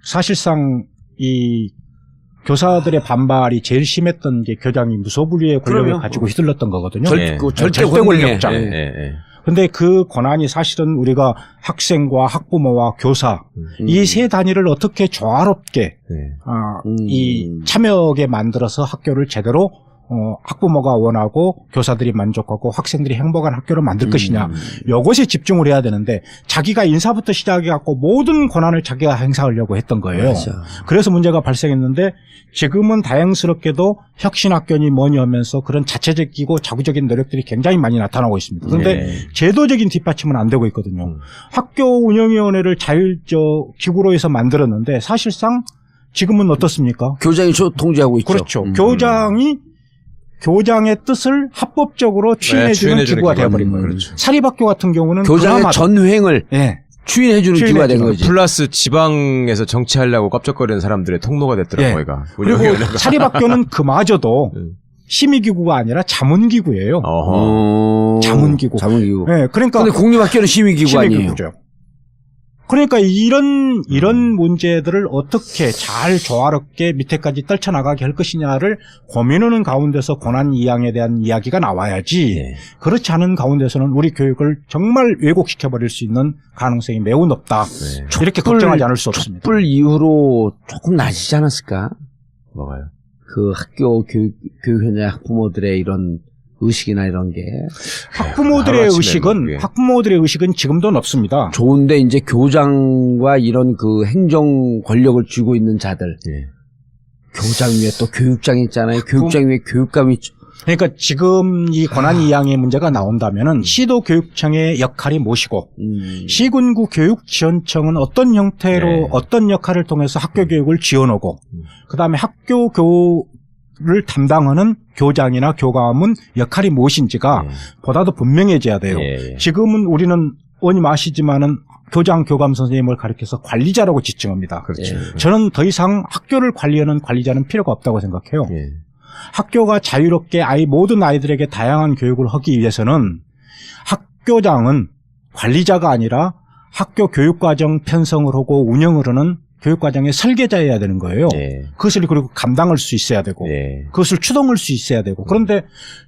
사실상 이 교사들의 반발이 제일 심했던 게 교장이 무소불위의 권력을 가지고 휘둘렀던 거거든요. 절대 권력자. 근데 그 권한이 사실은 우리가 학생과 학부모와 교사 이 세 단위를 어떻게 조화롭게 이 참여하게 만들어서 학교를 제대로 학부모가 원하고 교사들이 만족하고 학생들이 행복한 학교를 만들 것이냐. 이것에 집중을 해야 되는데 자기가 인사부터 시작해갖고 모든 권한을 자기가 행사하려고 했던 거예요. 맞아. 그래서 문제가 발생했는데 지금은 다행스럽게도 혁신학교니 뭐니 하면서 그런 자체적이고 자구적인 노력들이 굉장히 많이 나타나고 있습니다. 그런데 제도적인 뒷받침은 안 되고 있거든요. 학교 운영위원회를 자율적 기구로 해서 만들었는데 사실상 지금은 어떻습니까? 교장이 통제하고 있죠. 그렇죠. 교장의 뜻을 합법적으로 추인해주는 기구가 되어버린 거예요. 사립학교 같은 경우는 교장의 전횡을 추인해주는 기구가 된 거지. 플러스 지방에서 정치하려고 껍적거리는 사람들의 통로가 됐더라고요. 거기가. 그리고 사립학교는 그마저도 심의기구가 아니라 자문기구예요. 자문기구. 그러니까. 근데 공립학교는 심의기구 아니에요. 그러니까 이런 문제들을 어떻게 잘 조화롭게 밑에까지 떨쳐나가게 할 것이냐를 고민하는 가운데서 권한 이양에 대한 이야기가 나와야지 그렇지 않은 가운데서는 우리 교육을 정말 왜곡시켜버릴 수 있는 가능성이 매우 높다. 이렇게 걱정하지 않을 수 없습니다. 촛불 이후로 조금 나아지지 않았을까? 뭐가요? 그 학교 교육 현장 학부모들의 이런 의식이나 이런 게 학부모들의 의식은 지금도 높습니다. 좋은데 이제 교장과 이런 그 행정 권력을 쥐고 있는 자들 교장 위에 또 교육장이 있잖아요. 교육장 위에 교육감이 있죠. 그러니까 지금 이 권한 이양의 문제가 나온다면은 시도교육청의 역할이 무엇이고 시군구 교육지원청은 어떤 형태로 어떤 역할을 통해서 학교 교육을 지원하고 그다음에 학교 교육을 담당하는 교장이나 교감은 역할이 무엇인지가 보다도 분명해져야 돼요. 지금은 우리는 의원님 아시지만은 교장, 교감 선생님을 가리켜서 관리자라고 지칭합니다. 그렇죠. 저는 더 이상 학교를 관리하는 관리자는 필요가 없다고 생각해요. 예. 학교가 자유롭게 모든 아이들에게 다양한 교육을 하기 위해서는 학교장은 관리자가 아니라 학교 교육과정 편성을 하고 운영을 하는 교육과정의 설계자여야 되는 거예요. 예. 그것을 그리고 감당할 수 있어야 되고 예. 그것을 추동할 수 있어야 되고 그런데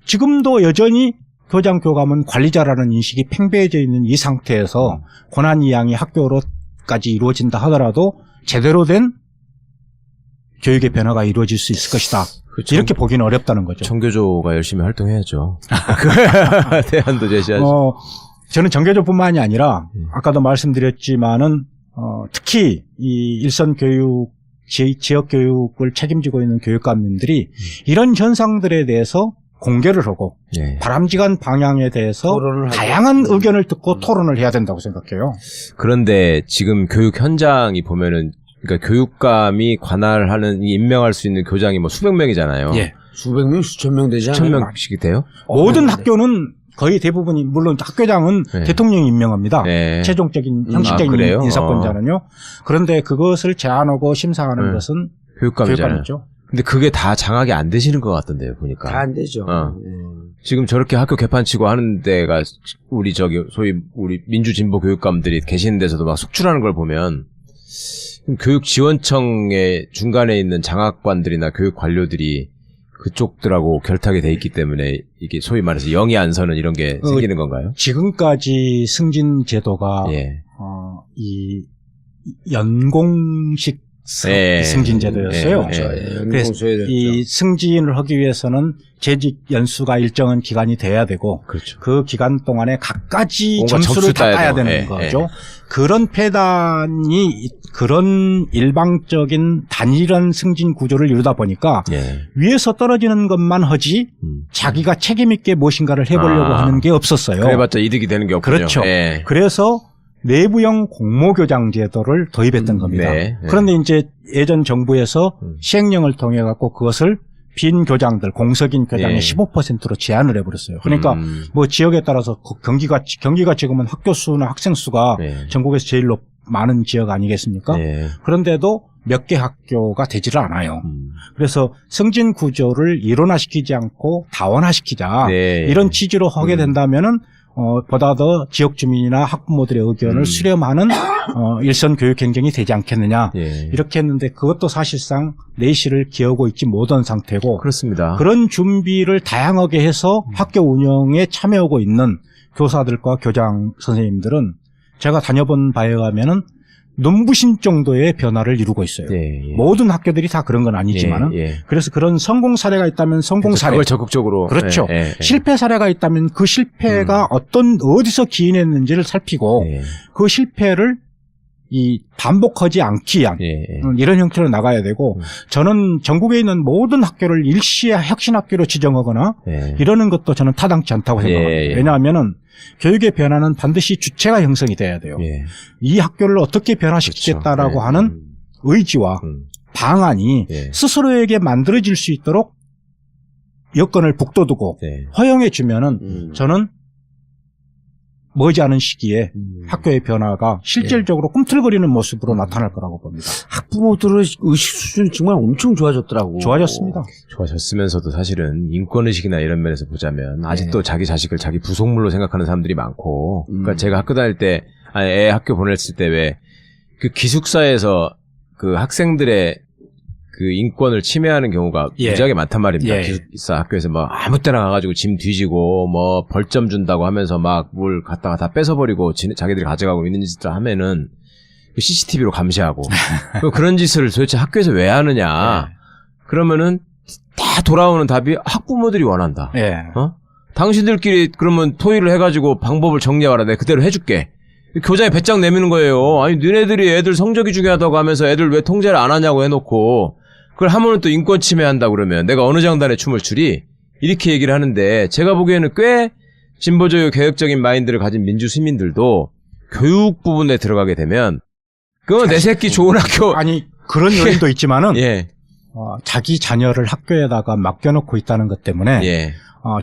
지금도 여전히 교장, 교감은 관리자라는 인식이 팽배해져 있는 이 상태에서 권한이양이 학교로까지 이루어진다 하더라도 제대로 된 교육의 변화가 이루어질 수 있을 것이다. 그렇죠. 이렇게 보기는 어렵다는 거죠. 정교조가 열심히 활동해야죠. 대안도 제시하죠. 저는 정교조뿐만이 아니라 아까도 말씀드렸지만은 특히 이 일선 교육, 지역 교육을 책임지고 있는 교육감님들이 이런 현상들에 대해서 공개를 하고 예. 바람직한 방향에 대해서 토론을 다양한 의견을 듣고 토론을 해야 된다고 생각해요. 그런데 지금 교육 현장이 보면은 그러니까 교육감이 관할하는 임명할 수 있는 교장이 뭐 수백 명이잖아요. 예. 수백 명, 수천 명 되지 않아요? 천 명씩이 돼요? 모든 학교는 거의 대부분이 물론 학교장은 네. 대통령이 임명합니다. 네. 최종적인 형식적인 그래요? 인사권자는요. 그런데 그것을 제안하고 심사하는 네. 것은 교육감이잖아요. 교육감이죠. 근데 그게 다 장악이 안 되시는 것 같던데요, 보니까. 다 안 되죠. 지금 저렇게 학교 개판치고 하는 데가 우리 소위 우리 민주진보 교육감들이 계시는 데서도 막 속출하는 걸 보면 교육지원청의 중간에 있는 장학관들이나 교육 관료들이 그쪽들하고 결탁이 돼 있기 때문에 이게 소위 말해서 영이 안 서는 이런 게 생기는 건가요? 지금까지 승진 제도가 예. 이 연공식 예. 승진 제도였어요. 그래서 이 승진을 하기 위해서는 재직 연수가 일정한 기간이 돼야 되고 그렇죠. 그 기간 동안에 각가지 뭔가 점수를 점수 다 따야 따야 되고. 되는 예, 거죠. 예. 그런 폐단이 그런 일방적인 단일한 승진 구조를 이루다 보니까 예. 위에서 떨어지는 것만 하지 자기가 책임 있게 무엇인가를 해보려고 하는 게 없었어요. 그래봤자 이득이 되는 게 없군요. 그렇죠. 예. 그래서 내부형 공모교장 제도를 도입했던 겁니다. 네, 네. 그런데 이제 예전 정부에서 시행령을 통해 갖고 그것을 빈 교장들, 공석인 교장의 네. 15%로 제한을 해버렸어요. 그러니까 뭐 지역에 따라서 경기가 지금은 학교 수나 학생 수가 네. 전국에서 제일 많은 지역 아니겠습니까? 네. 그런데도 몇 개 학교가 되지를 않아요. 그래서 승진 구조를 일원화시키지 않고 다원화시키자 네. 이런 취지로 하게 된다면은 보다 더 지역 주민이나 학부모들의 의견을 수렴하는 일선 교육 행정이 되지 않겠느냐 예. 이렇게 했는데 그것도 사실상 내실을 기하고 있지 못한 상태고 그렇습니다. 그런 준비를 다양하게 해서 학교 운영에 참여하고 있는 교사들과 교장 선생님들은 제가 다녀본 바에 의하면은 눈부신 정도의 변화를 이루고 있어요. 예, 예. 모든 학교들이 다 그런 건 아니지만은 예, 예. 그래서 그런 성공 사례가 있다면 성공 사례, 그걸 적극적으로 그렇죠. 예, 예, 예. 실패 사례가 있다면 그 실패가 어디서 기인했는지를 살피고 예, 그 실패를 반복하지 않기 위한 예, 예. 이런 형태로 나가야 되고 저는 전국에 있는 모든 학교를 일시에 혁신학교로 지정하거나 예. 이러는 것도 저는 타당치 않다고 생각합니다. 예, 예. 왜냐하면은 교육의 변화는 반드시 주체가 형성이 돼야 돼요. 예. 이 학교를 어떻게 변화시키겠다라고 그렇죠. 하는 의지와 방안이 예. 스스로에게 만들어질 수 있도록 여건을 북돋우고 예. 허용해 주면은 저는 머지않은 시기에 학교의 변화가 실질적으로 꿈틀거리는 모습으로 나타날 거라고 봅니다. 학부모들의 의식 수준이 정말 엄청 좋아졌더라고. 좋아졌습니다. 좋아졌으면서도 사실은 인권의식이나 이런 면에서 보자면 아직도 자기 자식을 자기 부속물로 생각하는 사람들이 많고 그러니까 제가 학교 다닐 때 애 학교 보냈을 때 왜 그 기숙사에서 그 학생들의 그 인권을 침해하는 경우가 예. 무지하게 많단 말입니다. 예. 기숙사 학교에서 뭐 아무 때나 가가지고 짐 뒤지고 뭐 벌점 준다고 하면서 막 뭘 갖다가 다 뺏어버리고 자기들이 가져가고 있는 짓을 하면은 CCTV로 감시하고 그런 짓을 도대체 학교에서 왜 하느냐. 그러면은 다 돌아오는 답이 학부모들이 원한다. 예. 당신들끼리 그러면 토의를 해가지고 방법을 정리해와라. 내가 그대로 해줄게. 교장이 배짱 내미는 거예요. 아니 너네들이 애들 성적이 중요하다고 하면서 애들 왜 통제를 안 하냐고 해놓고 그걸 하면은 또 인권 침해한다 그러면 내가 어느 장단에 춤을 추리? 이렇게 얘기를 하는데 제가 보기에는 꽤 진보적 개혁적인 마인드를 가진 민주 시민들도 교육 부분에 들어가게 되면 그건 내 새끼 좋은 학교 아니 그런 요인도 있지만은 예. 자기 자녀를 학교에다가 맡겨놓고 있다는 것 때문에 예.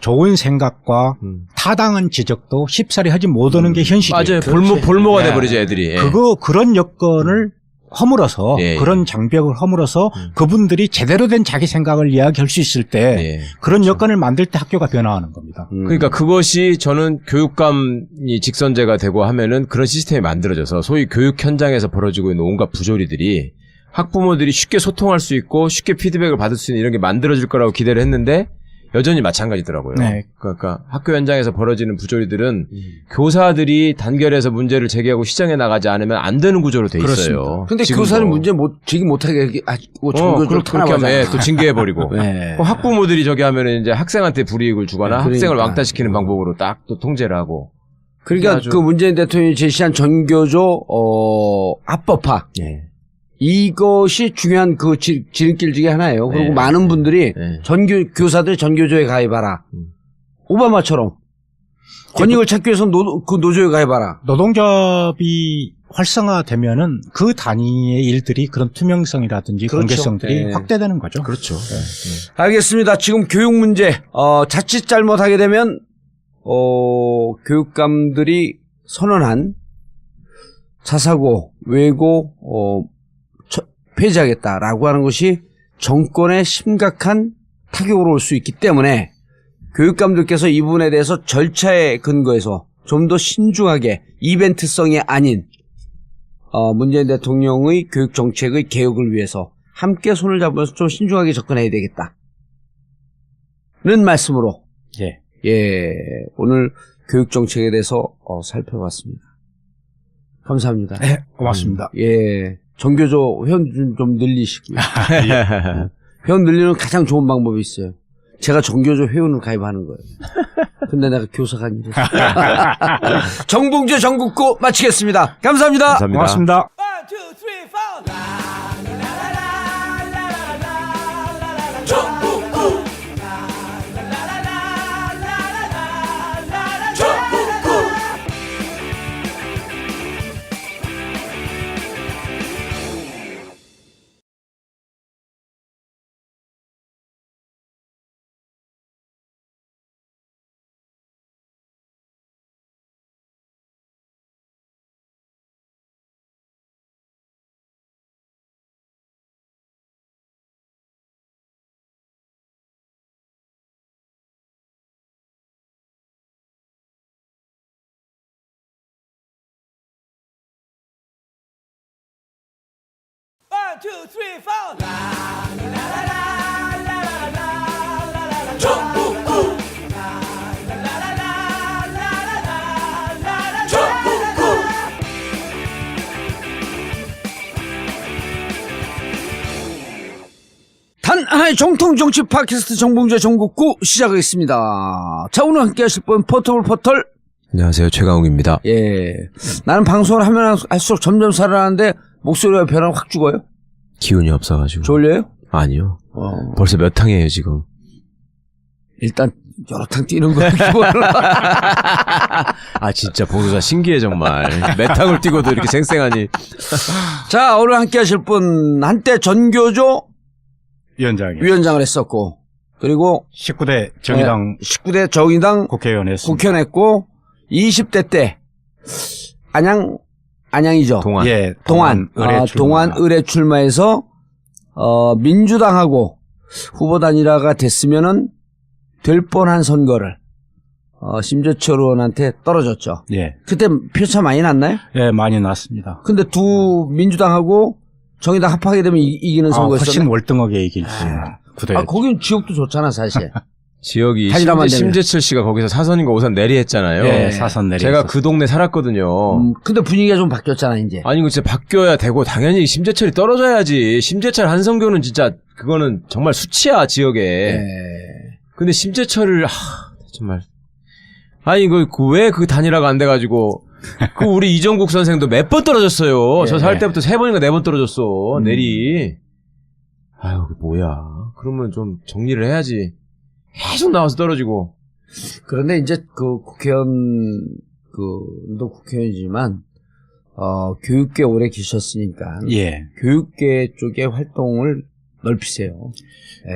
좋은 생각과 타당한 지적도 쉽사리 하지 못하는 게 현실이에요. 맞아요. 볼모가 돼버리죠, 애들이. 예. 그런 여건을 허물어서 예. 그런 장벽을 허물어서 그분들이 제대로 된 자기 생각을 이야기할 수 있을 때 예. 그런 그렇죠. 여건을 만들 때 학교가 변화하는 겁니다. 그러니까 그것이 저는 교육감이 직선제가 되고 하면은 그런 시스템이 만들어져서 소위 교육 현장에서 벌어지고 있는 온갖 부조리들이 학부모들이 쉽게 소통할 수 있고 쉽게 피드백을 받을 수 있는 이런 게 만들어질 거라고 기대를 했는데 여전히 마찬가지더라고요. 네. 그러니까 학교 현장에서 벌어지는 부조리들은 교사들이 단결해서 문제를 제기하고 시정해 나가지 않으면 안 되는 구조로 돼 있어요. 근데 지금도. 교사는 문제 제기 못하게 그렇게 하면 또 징계해버리고. 네. 그럼 학부모들이 저기 하면은 이제 학생한테 불이익을 주거나 그러니까. 학생을 왕따시키는 방법으로 딱 또 통제를 하고. 그러니까 아주- 그 문재인 대통령이 제시한 전교조 합법화 예. 이것이 중요한 그 지름길 중에 하나예요. 그리고 네. 많은 분들이 네. 교사들 전교조에 가입하라. 오바마처럼 권익을 찾기 위해서 그 노조에 가입하라. 노동조합이 활성화되면은 그 단위의 일들이 그런 투명성이라든지 그렇죠. 공개성들이 네. 확대되는 거죠. 그렇죠. 알겠습니다. 지금 교육 문제 자칫 잘못하게 되면 교육감들이 선언한 자사고, 외고 폐지하겠다라고 하는 것이 정권에 심각한 타격으로 올 수 있기 때문에 교육감들께서 이 부분에 대해서 절차에 근거해서 좀 더 신중하게 이벤트성이 아닌 문재인 대통령의 교육 정책의 개혁을 위해서 함께 손을 잡으면서 좀 신중하게 접근해야 되겠다는 말씀으로 예. 오늘 교육 정책에 대해서 살펴봤습니다. 감사합니다. 네, 고맙습니다. 전교조 회원 좀 늘리시고요. 회원 늘리는 가장 좋은 방법이 있어요. 제가 전교조 회원을 가입하는 거예요. 근데 내가 교사가 아니라. 정봉주 전국구 마치겠습니다. 감사합니다. 감사합니다. 고맙습니다. 1, 2, 3, 4. One, two, three, four. 단 하나의 정통 정치 팟캐스트 정봉재 전국구 시작하겠습니다. 자, 오늘 함께 하실 분 포털. 안녕하세요. 최강욱입니다. 나는 방송을 하면 할수록 점점 살아나는데 목소리가 변화가 확 죽어요? 기운이 없어가지고. 졸려요? 아니요. 벌써 몇 탕이에요, 지금. 일단 여러 탕 뛰는 거예요. 아, 진짜 보도자 신기해, 정말. 몇 탕을 뛰고도 이렇게 생생하니. 자, 오늘 함께 하실 분 한때 전교조 위원장을 했었고, 그리고 19대 정의당 19대 정의당 국회의원 했습니다. 국회의원 했고 20대 때 안양이죠. 동안 의뢰 출마해서 민주당하고 후보 단일화가 됐으면은 될 뻔한 선거를 심재철 의원한테 떨어졌죠. 그때 표차 많이 났나요? 많이 났습니다. 근데 민주당하고 정의당 합하게 되면 이기는 선거였어요. 훨씬 월등하게 이길 수 있는 구도였죠. 거긴 지역도 좋잖아, 사실. 지역이 단일화만 심재철 씨가 거기서 사선인가 오선 내리했잖아요. 사선 내리. 제가 그 동네 살았거든요. 근데 분위기가 좀 바뀌었잖아, 이제. 아니, 이거 진짜 바뀌어야 되고, 당연히 심재철이 떨어져야지. 심재철 한성교는 진짜, 그거는 정말 수치야, 지역에. 근데 심재철을, 정말. 아니, 왜 그 단일화가 안 돼가지고, 우리 이정국 선생도 몇 번 떨어졌어요. 저 살 때부터 3번인가 4번 떨어졌어, 내리. 아유, 뭐야. 그러면 좀 정리를 해야지. 계속 나와서 떨어지고. 그런데 이제 너 국회의원이지만, 교육계 오래 계셨으니까. 교육계 쪽의 활동을 넓히세요.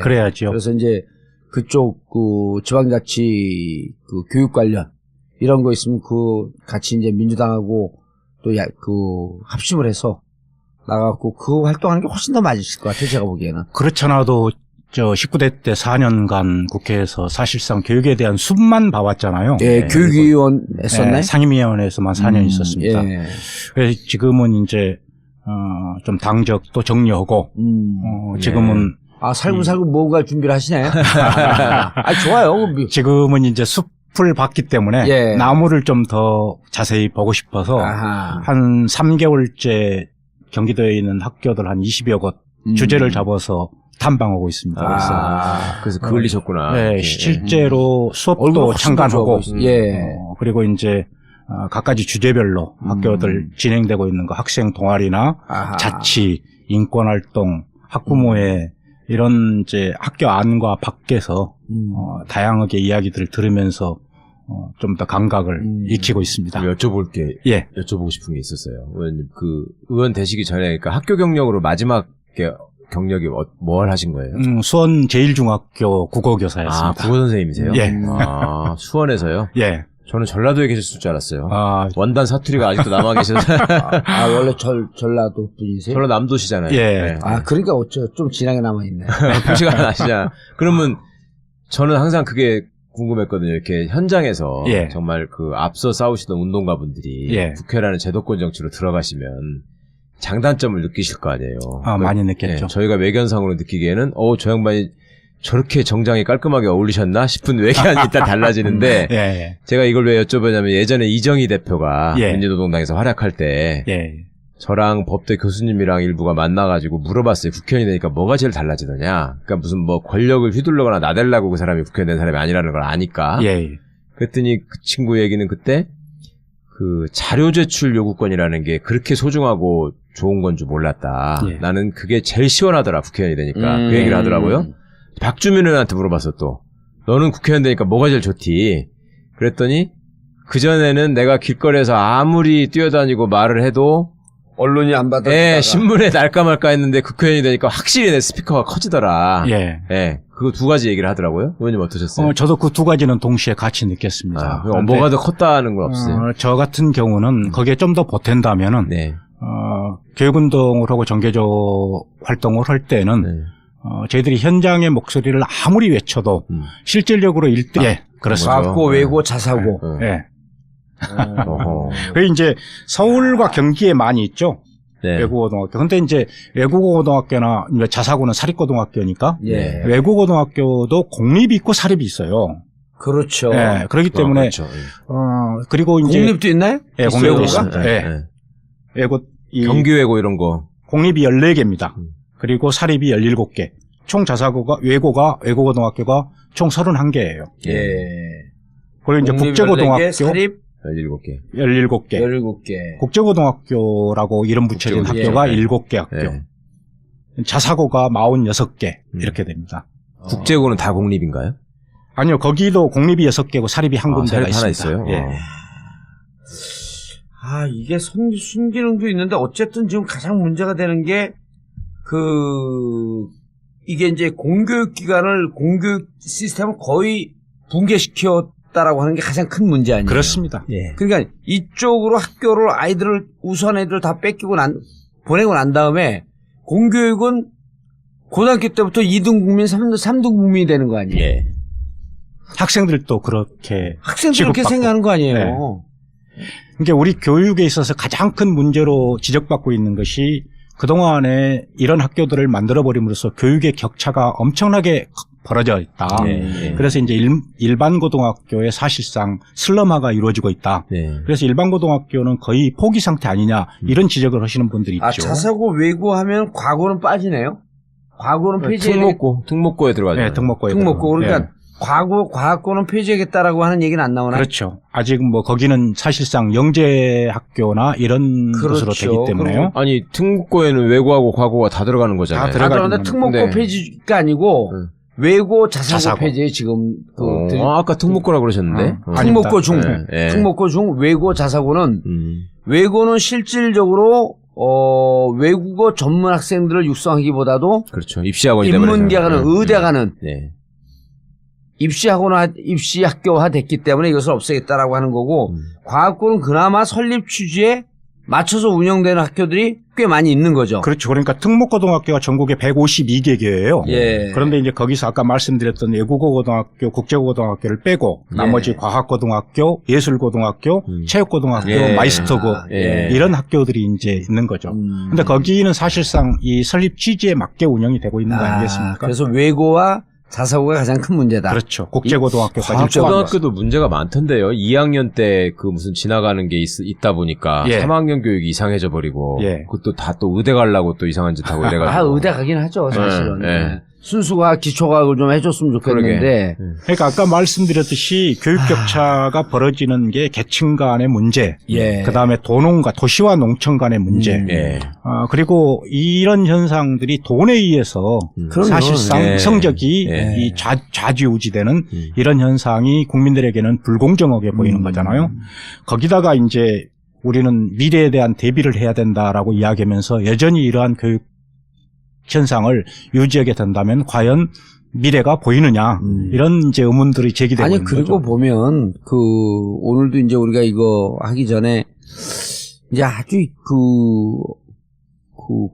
그래야죠. 그래서 이제, 그쪽 그 지방자치 그 교육 관련 이런 거 있으면 그 같이 이제 민주당하고 또 그 합심을 해서 나가고 그 활동하는 게 훨씬 더 맞을 것 같아요. 제가 보기에는. 그렇잖아도 저 19대 때 4년간 국회에서 사실상 교육에 대한 숲만 봐왔잖아요. 예, 교육위원 했었나요? 네, 상임위원회에서만 4년 있었습니다. 예. 그래서 지금은 이제 좀 당적도 정리하고 지금은 아, 살금살금 모험갈 준비를 하시네. 아, 좋아요. 지금은 이제 숲을 봤기 때문에 예. 나무를 좀 더 자세히 보고 싶어서 아하. 한 3개월째 경기도에 있는 학교들 한 20여 곳 주제를 잡아서 탐방하고 있습니다. 그래서 그을리셨구나. 네, 실제로 수업도 얼굴 참관하고, 예. 그리고 이제 각가지 주제별로 학교들 진행되고 있는 거 학생 동아리나 아하. 자치, 인권활동, 학부모회 이런 이제 학교 안과 밖에서 다양하게 이야기들을 들으면서 좀 더 감각을 익히고 있습니다. 여쭤볼 게 예. 여쭤보고 싶은 게 있었어요. 의원님 그 의원 되시기 전에 그러니까 학교 경력으로 마지막 경력이 뭘 하신 거예요? 수원 제일중학교 국어교사였습니다. 아, 국어 선생님이세요? 예. 아, 수원에서요? 예. 저는 전라도에 계셨을 줄 알았어요. 아, 원단 사투리가 아직도 남아 계셔서. 아, 원래 전라도 분이세요? 전라남도시잖아요. 예. 네. 아, 그러니까 좀 진하게 남아있네. 표시가 나시잖아. 그러면 저는 항상 그게 궁금했거든요. 이렇게 현장에서 예. 정말 그 앞서 싸우시던 운동가분들이 예. 국회라는 제도권 정치로 들어가시면 장단점을 느끼실 거 아니에요. 많이 느꼈죠. 예, 저희가 외견상으로 느끼기에는 저 양반이 저렇게 정장이 깔끔하게 어울리셨나 싶은 외견이 일단 달라지는데 예. 제가 이걸 왜 여쭤보냐면 예전에 이정희 대표가 예. 민주노동당에서 활약할 때 예. 저랑 법대 교수님이랑 일부가 만나가지고 물어봤어요. 국회의원이 되니까 뭐가 제일 달라지더냐. 그러니까 무슨 뭐 권력을 휘둘러거나 나대려고 그 사람이 국회의원 된 사람이 아니라는 걸 아니까. 예. 그랬더니 그 친구 얘기는 그때 그 자료 제출 요구권이라는 게 그렇게 소중하고 좋은 건 줄 몰랐다. 예. 나는 그게 제일 시원하더라. 국회의원이 되니까. 그 얘기를 하더라고요. 박주민 의원한테 물어봤어 또. 너는 국회의원 되니까 뭐가 제일 좋디? 그랬더니 그전에는 내가 길거리에서 아무리 뛰어다니고 말을 해도 언론이 안 받아. 예, 신문에 날까 말까 했는데 국회의원이 되니까 확실히 내 스피커가 커지더라. 예. 예. 그거 두 가지 얘기를 하더라고요. 의원님 어떠셨어요? 저도 그 두 가지는 동시에 같이 느꼈습니다. 그런데, 뭐가 더 컸다는 건 없어요. 저 같은 경우는 거기에 좀 더 보탠다면은, 네. 교육운동을 하고 정계조 활동을 할 때는, 네. 저희들이 현장의 목소리를 아무리 외쳐도 실질적으로 예, 그렇습니다. 과학고, 외고, 자사고. 예. 어허. 그 이제 서울과 경기에 많이 있죠. 네. 외국어고등학교. 근데 이제 외국어고등학교나 자사고는 사립고등학교니까 예. 외국어고등학교도 공립이 있고 사립이 있어요. 그렇죠. 예, 그렇기 때문에 그렇죠. 그리고 이제 공립도 있나요? 예, 있어요, 공립도 외고가? 있습니다. 예. 네. 외고 경기외고 이런 거. 공립이 14개입니다. 그리고 사립이 17개. 총 자사고가 외국어고등학교가 총 31개예요. 예. 그리고 이제 공립 국제고등학교 14개, 사립 17개. 17개. 17개. 국제고등학교라고 이름 붙여진 국제고등학교. 학교가 예. 7개 학교. 네. 자사고가 46개 이렇게 됩니다. 국제고는 다 공립인가요? 아니요. 거기도 공립이 6개고 사립이 한 군데가 사립 하나 있습니다. 있어요? 예. 아, 이게 순기능도 있는데 어쨌든 지금 가장 문제가 되는 게 이게 이제 공교육 기관을 공교육 시스템을 거의 붕괴시켰다라고 하는 게 가장 큰 문제 아니에요? 그렇습니다. 예. 그러니까 이쪽으로 학교를 아이들을 우수한 애들 다 뺏기고 보내고 난 다음에 공교육은 고등학교 때부터 2등 국민, 3등 국민이 되는 거 아니에요? 예. 학생들도 그렇게 학생들 그렇게 취급받고. 생각하는 거 아니에요? 네. 그러니까 우리 교육에 있어서 가장 큰 문제로 지적받고 있는 것이 그동안에 이런 학교들을 만들어버림으로써 교육의 격차가 엄청나게 벌어져 있다. 예. 그래서 이제 일반 고등학교에 사실상 슬럼화가 이루어지고 있다. 네. 그래서 일반 고등학교는 거의 포기 상태 아니냐 이런 지적을 하시는 분들이 있죠. 아, 자사고 외고 하면 과고는 빠지네요? 과고는 폐지해. 특목고에 들어가죠. 네, 등록고에 특목고. 그러니까 네. 과학고는 폐지하겠다라고 하는 얘기는 안 나오나요? 그렇죠. 아직 뭐 거기는 사실상 영재 학교나 이런 그렇죠. 것으로 되기 때문에요. 아니, 특목고에는 외고하고 과고가 다 들어가는 거잖아요. 다 들어가는 들어가는데 특목고 네. 폐지가 아니고 외고 자사고 자사고. 폐지에 지금 아까 특목고라고 그러셨는데. 특목고 중, 예. 특목고 중 외고 자사고는 외고는 실질적으로 외국어 전문 학생들을 육성하기보다도 그렇죠. 입시학원이 되버려서. 인문계 가는 의대 가는 네. 입시학교화 됐기 때문에 이것을 없애겠다라고 하는 거고 과학고는 그나마 설립 취지에 맞춰서 운영되는 학교들이 꽤 많이 있는 거죠. 그렇죠. 그러니까 특목고등학교가 전국에 152개예요. 예. 그런데 이제 거기서 아까 말씀드렸던 외국어고등학교, 국제고등학교를 빼고 나머지 과학고등학교, 예술고등학교, 체육고등학교, 예. 마이스터고 예. 이런 학교들이 이제 있는 거죠. 근데 거기는 사실상 이 설립 취지에 맞게 운영이 되고 있는 거 아니겠습니까? 그래서 외고와 자사고가 가장 큰 문제다. 그렇죠. 국제고등학교까지 포함해서. 과학고등학교도 문제가 많던데요. 2학년 때 그 무슨 지나가는 게 있다 보니까 예. 3학년 교육이 이상해져 버리고 예. 그것도 다 또 의대 가려고 또 이상한 짓 하고 이래가지고. 의대 가긴 하죠, 사실은. 예, 예. 순수과학, 기초과학을 좀 해줬으면 좋겠는데. 그러니까 아까 말씀드렸듯이 교육 격차가 벌어지는 게 계층 간의 문제, 예. 그다음에 도농과 도시와 농촌 간의 문제, 예. 그리고 이런 현상들이 돈에 의해서 그럼요. 사실상 예. 성적이 예. 이 좌지우지되는 이런 현상이 국민들에게는 불공정하게 보이는 거잖아요. 거기다가 이제 우리는 미래에 대한 대비를 해야 된다라고 이야기하면서 여전히 이러한 교육 현상을 유지하게 된다면 과연 미래가 보이느냐 이런 이제 의문들이 제기되고 아니, 있는 그리고 거죠. 보면, 오늘도 이제 우리가 이거 하기 전에, 이제 아주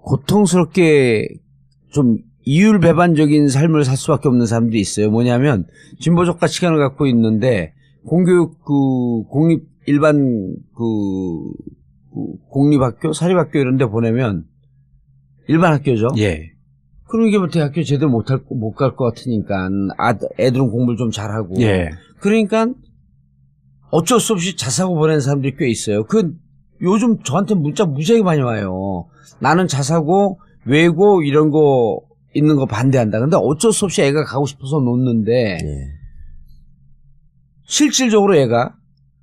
고통스럽게 좀 이율배반적인 삶을 살 수밖에 없는 사람들이 있어요. 뭐냐면, 진보적 가치관을 갖고 있는데, 공교육, 공립학교, 사립학교 이런 데 보내면, 일반 학교죠. 예. 그럼 이게 뭐 대학교 제대로 못 갈 것 같으니까, 애들은 공부를 좀 잘하고. 예. 그러니까, 어쩔 수 없이 자사고 보내는 사람들이 꽤 있어요. 요즘 저한테 문자 무지하게 많이 와요. 나는 자사고, 외고, 이런 거, 있는 거 반대한다. 근데 어쩔 수 없이 애가 가고 싶어서 놓는데, 예. 실질적으로 애가,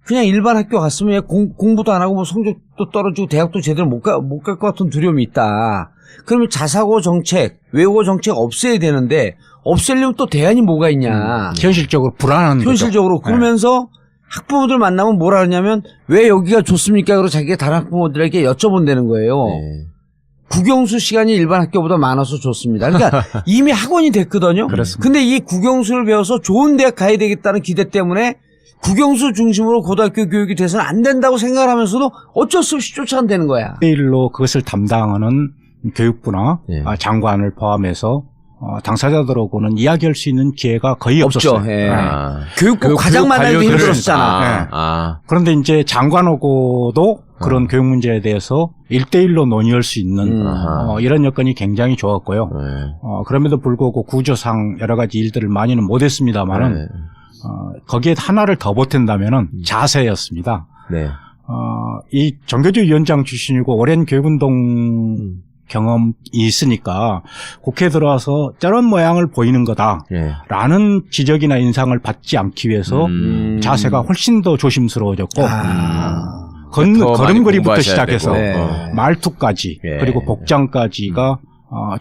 그냥 일반 학교 갔으면 얘 공부도 안 하고 뭐 성적도 떨어지고 대학도 제대로 못 갈 것 같은 두려움이 있다. 그러면 자사고 정책, 외고 정책 없애야 되는데 없애려면 또 대안이 뭐가 있냐. 현실적으로 불안한 거죠. 현실적으로. 그러면서 학부모들 만나면 뭐라 하냐면 왜 여기가 좋습니까? 그러고 자기가 다른 학부모들에게 여쭤본다는 거예요. 예. 국영수 시간이 일반 학교보다 많아서 좋습니다. 그러니까 이미 학원이 됐거든요. 그렇습니다. 근데 이 국영수를 배워서 좋은 대학 가야 되겠다는 기대 때문에 국영수 중심으로 고등학교 교육이 돼서는 안 된다고 생각을 하면서도 어쩔 수 없이 쫓아내는 거야. 1로 그것을 담당하는 교육부나 예. 장관을 포함해서 당사자들하고는 이야기할 수 있는 기회가 거의 없죠. 없었어요. 예. 아. 교육부 과장 만나기도 관료들은- 힘들었잖아. 아. 그런데 이제 장관하고도 그런 교육 문제에 대해서 1대1로 논의할 수 있는 이런 여건이 굉장히 좋았고요. 예. 그럼에도 불구하고 구조상 여러 가지 일들을 많이는 못했습니다만은 예. 거기에 하나를 더 보탠다면은 자세였습니다. 네. 이 정교조 위원장 출신이고 오랜 교육운동 경험이 있으니까 국회에 들어와서 저런 모양을 보이는 거다라는 예. 지적이나 인상을 받지 않기 위해서 자세가 훨씬 더 조심스러워졌고 더 많이 걸음걸이부터 공부하셔야 시작해서 되고. 네. 말투까지 예. 그리고 복장까지가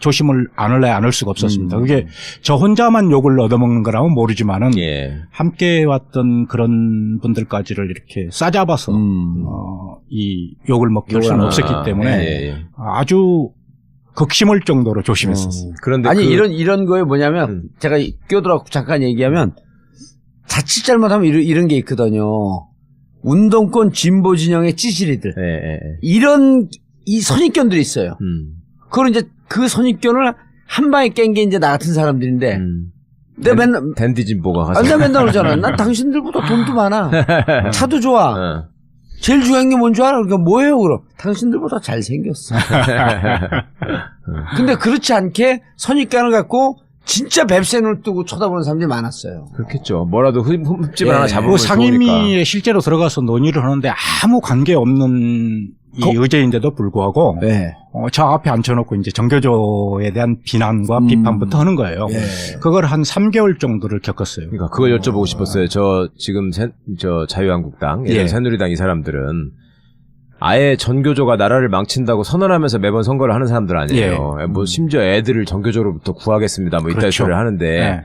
조심을 안 할 수가 없었습니다. 그게 저 혼자만 욕을 얻어먹는 거라면 모르지만은 예. 함께 왔던 그런 분들까지를 이렇게 싸잡아서 이 욕을 먹게 할 수는 없었기 때문에 예, 예. 아주 극심할 정도로 조심했었어요. 그런데 아니 이런 거에 뭐냐면 제가 끼어들어서 잠깐 얘기하면 자칫 잘못하면 이런 게 있거든요. 운동권 진보 진영의 찌질이들 예, 예, 예. 이런 이 선입견들이 있어요. 그걸 이제 그 선입견을 한 방에 깬 게 이제 나 같은 사람들인데 내가 맨날 댄디 진보가 가서. 내가 맨날 그러잖아. 난 당신들보다 돈도 많아. 차도 좋아. 제일 중요한 게 뭔 줄 알아? 그러니까 뭐예요, 그럼? 당신들보다 잘생겼어. 근데 그렇지 않게 선입견을 갖고 진짜 뱁새 눈을 뜨고 쳐다보는 사람들이 많았어요. 그렇겠죠. 뭐라도 흠집을 예. 하나 잡으면 좋으니까. 상임위에 실제로 들어가서 논의를 하는데 아무 관계 없는 이 의제인데도 불구하고 네. 저 앞에 앉혀놓고 이제 정교조에 대한 비난과 비판부터 하는 거예요. 예. 그걸 한 3개월 정도를 겪었어요. 그러니까 그걸 여쭤보고 싶었어요. 저 지금 저 자유한국당, 예전 예. 새누리당 이 사람들은 아예 전교조가 나라를 망친다고 선언하면서 매번 선거를 하는 사람들 아니에요. 뭐 심지어 애들을 전교조로부터 구하겠습니다. 뭐 이따 그렇죠. 소리를 하는데 예.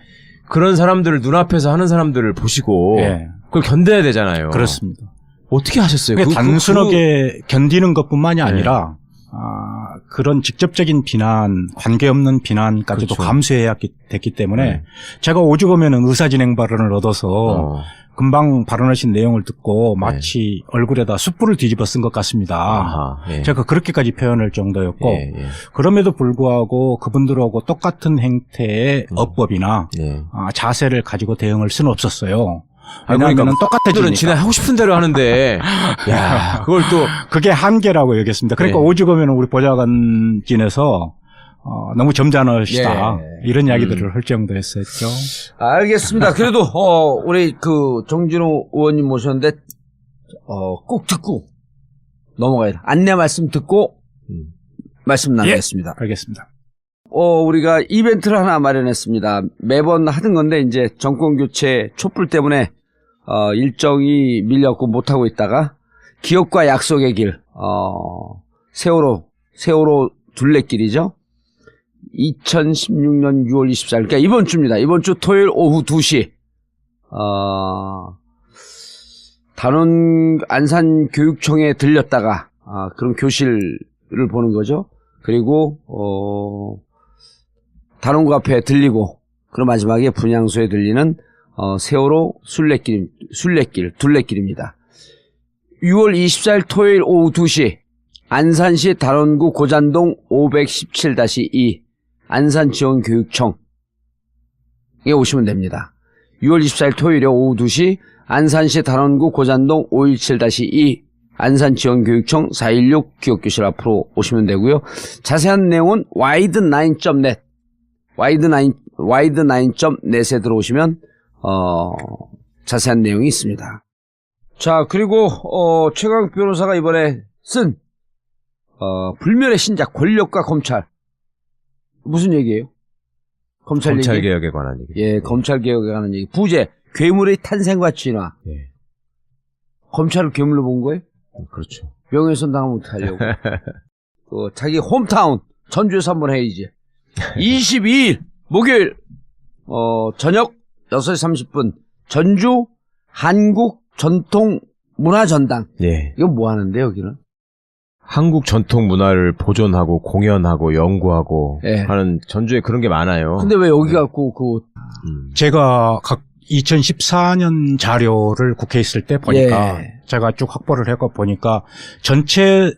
그런 사람들을 눈앞에서 하는 사람들을 보시고 예. 그걸 견뎌야 되잖아요. 그렇습니다. 어떻게 하셨어요? 단순하게 견디는 것뿐만이 아니라 그런 직접적인 비난, 관계없는 비난까지도 그렇죠. 감수해야 됐기 때문에 제가 오죽 하면은 의사진행 발언을 얻어서 금방 발언하신 내용을 듣고 마치 얼굴에다 숯불을 뒤집어 쓴 것 같습니다. 아하, 예. 제가 그렇게까지 표현할 정도였고 예, 예. 그럼에도 불구하고 그분들하고 똑같은 행태의 어법이나 자세를 가지고 대응할 수는 없었어요. 왜냐하면 그러니까 똑같아지니까. 지네 하고 싶은 대로 하는데, 야, 그걸 또 그게 한계라고 여겼습니다. 그러니까 네. 오죽 하면 우리 보좌관진에서 너무 점잖으시다 이런 이야기들을 할 정도였었죠. 알겠습니다. 그래도 우리 그 정진호 의원님 모셨는데 꼭 듣고 넘어가야 돼. 안내 말씀 듣고 말씀 나누겠습니다. 알겠습니다. 우리가 이벤트를 하나 마련했습니다. 매번 하던 건데 이제 정권 교체 촛불 때문에 일정이 밀렸고 못 하고 있다가 기업과 약속의 길 세월호 둘레길이죠. 2016년 6월 24일 그러니까 이번 주입니다. 이번 주 토요일 오후 2시 단원 안산교육청에 들렸다가 그런 교실을 보는 거죠. 그리고 단원고 앞에 들리고 그리고 마지막에 분향소에 들리는 세월호 둘레길입니다. 6월 24일 토요일 오후 2시 안산시 단원구 고잔동 517-2 안산지원교육청에 오시면 됩니다. 6월 24일 토요일 오후 2시 안산시 단원구 고잔동 517-2 안산지원교육청 416 기업교실 앞으로 오시면 되고요. 자세한 내용은 wide9.net wide9.net에 들어오시면 자세한 내용이 있습니다. 자, 그리고 최강 변호사가 이번에 쓴 불멸의 신작 권력과 검찰 무슨 얘기예요? 검찰 얘기? 개혁에 관한 얘기. 예, 검찰 개혁에 관한 얘기. 부제 괴물의 탄생과 진화. 예. 검찰을 괴물로 본 거예요? 그렇죠. 명예훼손 당하면 어떡하려고. 자기 홈타운 전주에서 한번 해야지. 22일 목요일 저녁 6시 30분 전주 한국 전통 문화전당. 예. 이건 뭐 하는데 여기는? 한국 전통 문화를 보존하고 공연하고 연구하고 예. 하는 전주에 그런 게 많아요. 근데 왜 여기 갖고 제가 2014년 자료를 국회에 있을 때 보니까 제가 쭉 확보를 해고 보니까 전체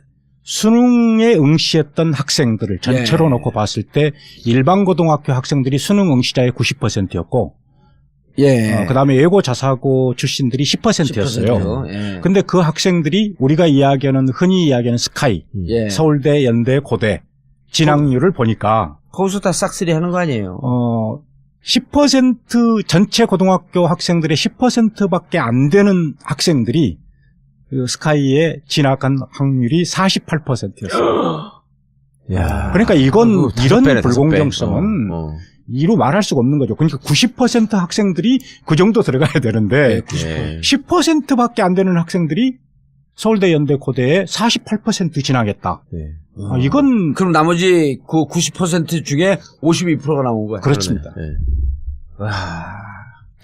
수능에 응시했던 학생들을 전체로 놓고 봤을 때 일반 고등학교 학생들이 수능 응시자의 90%였고 그다음에 예고 자사고 출신들이 10%였어요. 근데 그 학생들이 우리가 이야기하는 흔히 이야기하는 스카이, 서울대, 연대, 고대 진학률을 보니까 거기서 다 싹쓸이 하는 거 아니에요? 10% 전체 고등학교 학생들의 10%밖에 안 되는 학생들이 그 스카이에 진학한 확률이 48%였어요. 야. 그러니까 이건 이런 배네, 불공정성은 이루 말할 수가 없는 거죠. 그러니까 90% 학생들이 그 정도 들어가야 되는데 10%밖에 안 되는 학생들이 서울대, 연대, 고대에 48% 진학했다. 이건 그럼 나머지 그 90% 중에 52%가 나온 거야. 그렇습니다.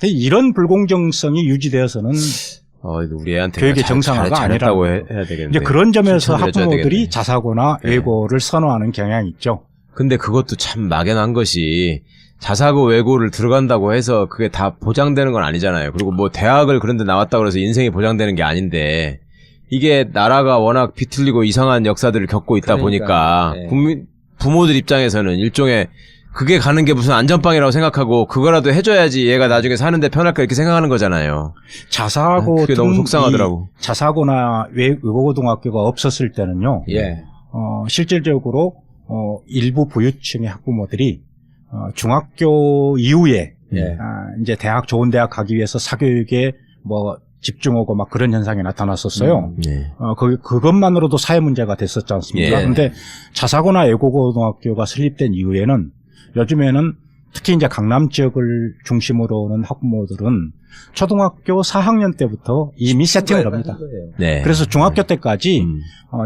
이런 불공정성이 유지되어서는 우리 애한테 교육의 정상화가 아니라고 아니라는 해야 되겠는데. 이제 그런 점에서 칭찬을 해줘야 학부모들이 되겠네. 자사고나 외고를 선호하는 경향이 있죠. 근데 그것도 참 막연한 것이 자사고 외고를 들어간다고 해서 그게 다 보장되는 건 아니잖아요. 그리고 뭐 대학을 그런 데 나왔다고 해서 인생이 보장되는 게 아닌데 이게 나라가 워낙 비틀리고 이상한 역사들을 겪고 있다 보니까 부모들 입장에서는 일종의 그게 가는 게 무슨 안전빵이라고 생각하고 그거라도 해줘야지 얘가 나중에 사는데 편할까 이렇게 생각하는 거잖아요. 자사고 그게 너무 속상하더라고. 자사고나 외고고등학교가 없었을 때는요. 실질적으로 일부 부유층의 학부모들이 중학교 이후에 이제 대학 좋은 대학 가기 위해서 사교육에 뭐 집중하고 막 그런 현상이 나타났었어요. 그것만으로도 사회 문제가 됐었지 않습니까? 근데 자사고나 외고고등학교가 설립된 이후에는 요즘에는 특히 이제 강남 지역을 중심으로 오는 학부모들은 초등학교 4학년 때부터 이미 세팅을 합니다. 그래서 중학교 때까지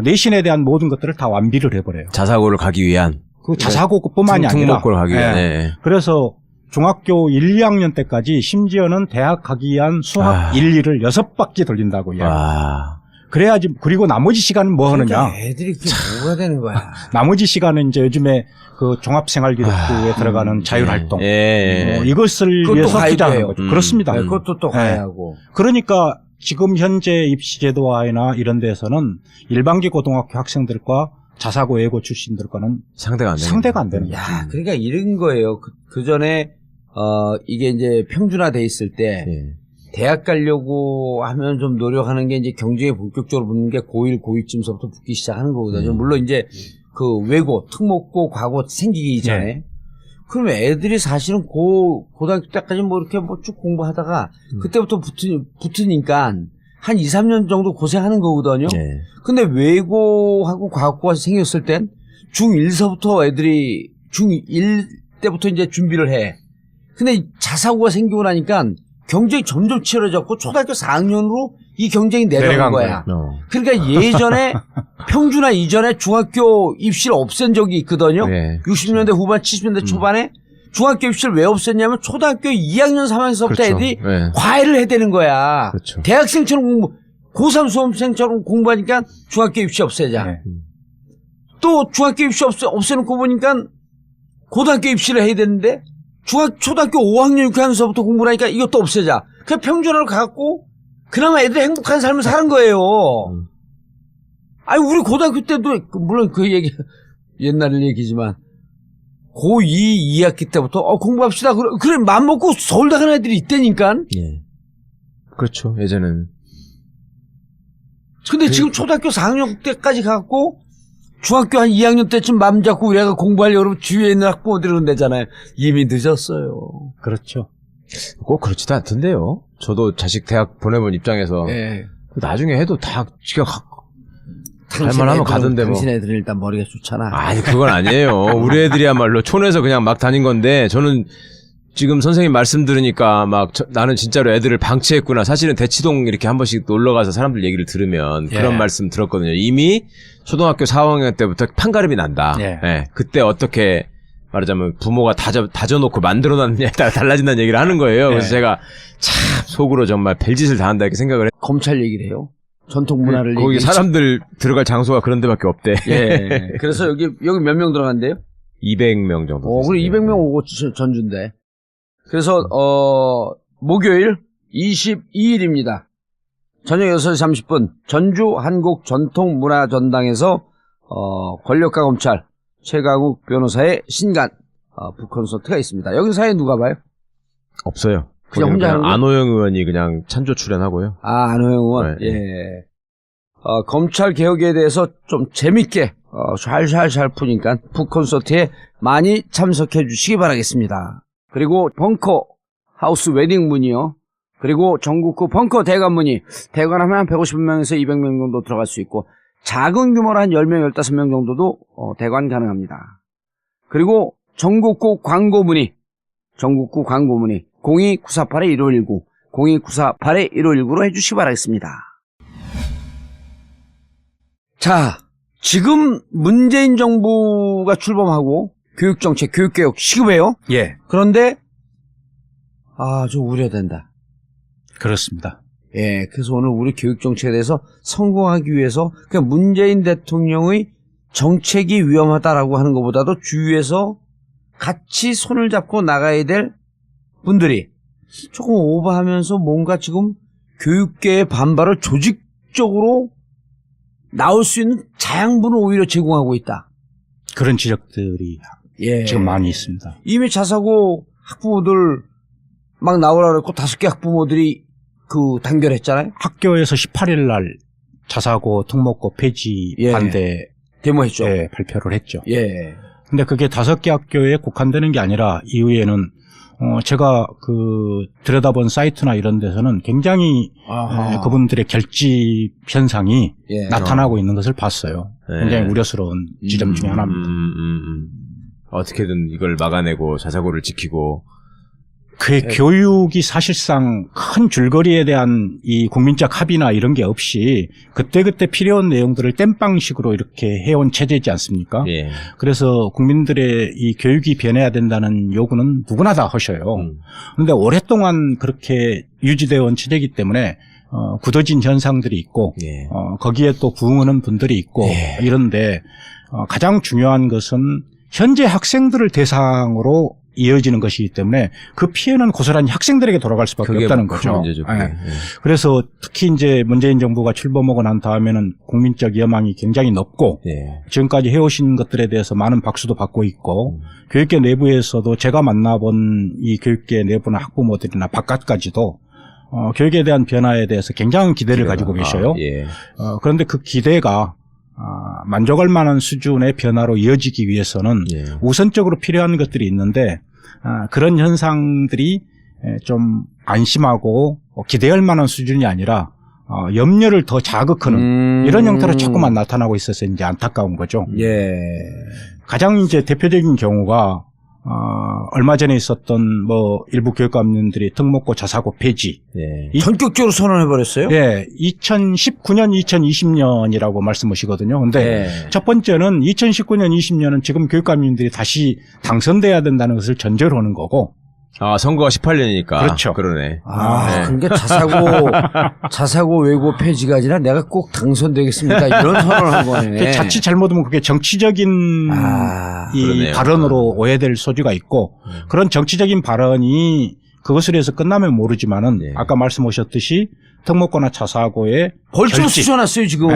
내신에 대한 모든 것들을 다 완비를 해버려요. 자사고를 가기 위한. 그 자사고뿐만이 아니라. 특목고를 가기 위한. 그래서 중학교 1, 2학년 때까지 심지어는 대학 가기 위한 수학 1, 2를 6바퀴 돌린다고 이야기해요. 그래야지. 그리고 나머지 시간은 뭐 하느냐? 그러니까 애들이 그게 뭐가 되는 거야. 나머지 시간은 이제 요즘에 그 종합생활기록부에 들어가는 자율활동 이것을 그것도 위해서 가야 투자하는 돼요. 거죠. 그렇습니다. 네, 그것도 또 가야 하고. 그러니까 지금 현재 입시제도화나 이런 데서는 일반기 고등학교 학생들과 자사고 예고 출신들과는 상대가 안 되는 야, 그러니까 이런 거예요. 그 전에 이게 이제 평준화돼 있을 때 대학 가려고 하면 좀 노력하는 게 이제 경쟁에 본격적으로 붙는 게 고1, 고2쯤서부터 붙기 시작하는 거거든요. 물론 이제 그 외고, 특목고, 과고 생기기 이전에. 그러면 애들이 사실은 고등학교 때까지 뭐 이렇게 뭐 쭉 공부하다가 그때부터 붙으니까 한 2, 3년 정도 고생하는 거거든요. 근데 외고하고 과학고가 생겼을 땐 중1서부터 애들이 중1 때부터 이제 준비를 해. 근데 자사고가 생기고 나니까 경쟁이 점점 치열해졌고 초등학교 4학년으로 이 경쟁이 내려간 거야. 그러니까 예전에 평준화 이전에 중학교 입시를 없앤 적이 있거든요. 60년대 후반 70년대 초반에 중학교 입시를 왜 없앴냐면 초등학교 2학년 3학년서부터 그렇죠. 애들이 과외를 해야 되는 거야. 그렇죠. 대학생처럼 고3 수험생처럼 공부하니까 중학교 입시 없애자. 또 중학교 입시 없애놓고 보니까 고등학교 입시를 해야 되는데 초등학교 5학년 6학년서부터 공부를 하니까 이것도 없애자. 그냥 평준화를 갖고 그나마 애들이 행복한 삶을 사는 거예요. 아니 우리 고등학교 때도 물론 그 얘기 옛날 얘기지만 고2 2학기 때부터 공부합시다. 그래 맘먹고 서울대 가는 애들이 있다니까. 그렇죠. 예전에는. 근데 지금 초등학교 4학년 때까지 가고 중학교 한 2학년 때쯤 맘 잡고 우리가 공부하려고 그러면 주위에 있는 학부모들이 그런다잖아요. 이미 늦었어요. 그렇죠. 꼭 그렇지도 않던데요. 저도 자식 대학 보내본 입장에서 나중에 해도 다 지가 할만하면 가던데 뭐. 당신 애들은 일단 머리가 좋잖아. 아니 그건 아니에요. 우리 애들이야말로 촌에서 그냥 막 다닌 건데 저는 지금 선생님 말씀 들으니까 막 나는 진짜로 애들을 방치했구나. 사실은 대치동 이렇게 한 번씩 놀러가서 사람들 얘기를 들으면 그런 말씀 들었거든요. 이미 초등학교 4학년 때부터 판가름이 난다. 그때 어떻게 말하자면 부모가 다져놓고 만들어놨느냐에 따라 달라진다는 얘기를 하는 거예요. 그래서 제가 참 속으로 정말 별짓을 다 한다 이렇게 생각을 해요. 검찰 얘기를 해요. 전통 문화를 거기 사람들 들어갈 장소가 그런 데밖에 없대. 그래서 여기 몇 명 들어간대요? 200명 정도. 그래 200명 오고 전주인데. 그래서 목요일 22일입니다. 저녁 6시 30분 전주 한국전통문화전당에서 권력과 검찰 최강욱 변호사의 신간 북콘서트가 있습니다. 여기 사회 누가 봐요? 없어요. 그냥 혼자 하는 거예요? 안호영 의원이 그냥 찬조 출연하고요. 안호영 의원. 검찰 개혁에 대해서 좀 재밌게 샬샬샬 푸니까 북콘서트에 많이 참석해 주시기 바라겠습니다. 그리고 벙커 하우스 웨딩 문이요. 그리고 전국구 벙커 대관 문이 대관하면 한 150명에서 200명 정도 들어갈 수 있고 작은 규모로 한 10명, 15명 정도도 대관 가능합니다. 그리고 전국구 광고 문의 02-948-1519 02-948-1519로 해주시기 바라겠습니다. 자, 지금 문재인 정부가 출범하고 교육정책, 교육개혁 시급해요. 그런데 좀 우려된다. 그렇습니다. 그래서 오늘 우리 교육정책에 대해서 성공하기 위해서 그냥 문재인 대통령의 정책이 위험하다라고 하는 것보다도 주위에서 같이 손을 잡고 나가야 될 분들이 조금 오버하면서 뭔가 지금 교육계의 반발을 조직적으로 나올 수 있는 자양분을 오히려 제공하고 있다. 그런 지적들이 지금 많이 있습니다. 이미 자사고 학부모들 막 나오라고 했고 5개 학부모들이 단결했잖아요. 학교에서 18일 날 자사고 특목고 폐지 반대 데모했죠. 발표를 했죠. 근데 그게 5개 학교에 국한되는 게 아니라 이후에는 제가 들여다본 사이트나 이런 데서는 굉장히 그분들의 결집 현상이 나타나고 있는 것을 봤어요. 굉장히 우려스러운 지점 중에 하나입니다. 어떻게든 이걸 막아내고 자사고를 지키고 그의 교육이 사실상 큰 줄거리에 대한 이 국민적 합의나 이런 게 없이 그때그때 필요한 내용들을 땜빵식으로 이렇게 해온 체제이지 않습니까? 그래서 국민들의 이 교육이 변해야 된다는 요구는 누구나 다 하셔요. 그런데 오랫동안 그렇게 유지되어 온 체제이기 때문에 굳어진 현상들이 있고 예. 거기에 또 부응하는 분들이 있고 예. 이런데 가장 중요한 것은 현재 학생들을 대상으로 이어지는 것이기 때문에 그 피해는 고스란히 학생들에게 돌아갈 수밖에 그게 없다는 큰 거죠. 문제죠, 그게. 예. 예. 그래서 특히 이제 문재인 정부가 출범하고 난 다음에는 국민적 여망이 굉장히 높고 예. 지금까지 해오신 것들에 대해서 많은 박수도 받고 있고 교육계 내부에서도 제가 만나본 이 교육계 내부나 학부모들이나 바깥까지도 교육에 대한 변화에 대해서 굉장한 기대를 가지고 계셔요. 예. 그런데 그 기대가 만족할 만한 수준의 변화로 이어지기 위해서는 예. 우선적으로 필요한 것들이 있는데 그런 현상들이 좀 안심하고 기대할 만한 수준이 아니라 염려를 더 자극하는 이런 형태로 자꾸만 나타나고 있어서 이제 안타까운 거죠. 예. 가장 이제 대표적인 경우가 얼마 전에 있었던 뭐 일부 교육감님들이 특목고 자사고 폐지. 예. 전격적으로 선언해버렸어요? 예, 2019년, 2020년이라고 말씀하시거든요. 근데 예. 첫 번째는 2019년, 20년은 지금 교육감님들이 다시 당선돼야 된다는 것을 전제로 하는 거고. 선거가 18년이니까. 그렇죠. 그러네. 네. 네. 그러니까 자사고 외고 폐지가 아니라 내가 꼭 당선되겠습니다. 이런 선언을 한 거네. 자칫 잘못하면 그게 정치적인 이 그러네요. 발언으로 오해될 소지가 있고 그런 정치적인 발언이 그것을 해서 끝나면 모르지만은 예. 아까 말씀하셨듯이 특목고나 자사고의 벌써 결집. 수정났어요 지금.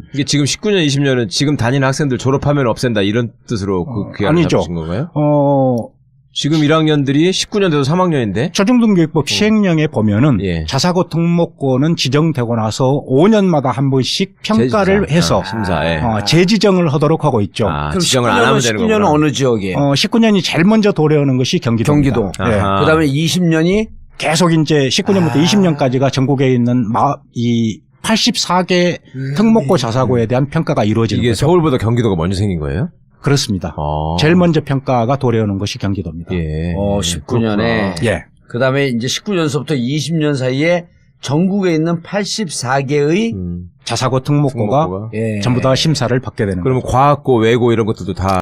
네. 이게 지금 19년, 20년은 지금 다니는 학생들 졸업하면 없앤다 이런 뜻으로 그 계약을 아니죠. 잡으신 건가요? 지금 지금 1학년들이 19년 돼서 3학년인데? 초중등교육법 시행령에 보면은 예. 자사고 특목고는 지정되고 나서 5년마다 한 번씩 평가를 재지정. 해서 심사에. 재지정을 하도록 하고 있죠. 그럼 지정을 안 하면 되는 19년은 거구나. 어느 지역에? 19년이 제일 먼저 도래하는 것이 경기도입니다. 경기도. 예. 아하. 그다음에 20년이 계속 이제 19년부터 20년까지가 전국에 있는 이 84개 특목고 자사고에 대한 평가가 이루어지는 이게 거죠. 서울보다 경기도가 먼저 생긴 거예요? 그렇습니다. 어. 제일 먼저 평가가 도래하는 것이 경기도입니다. 예. 19년에 예. 그다음에 이제 19년서부터 20년 사이에 전국에 있는 84개의 자사고 특목고가 예. 전부 다 심사를 받게 되는 거죠. 그러면 과학고, 외고 이런 것들도 다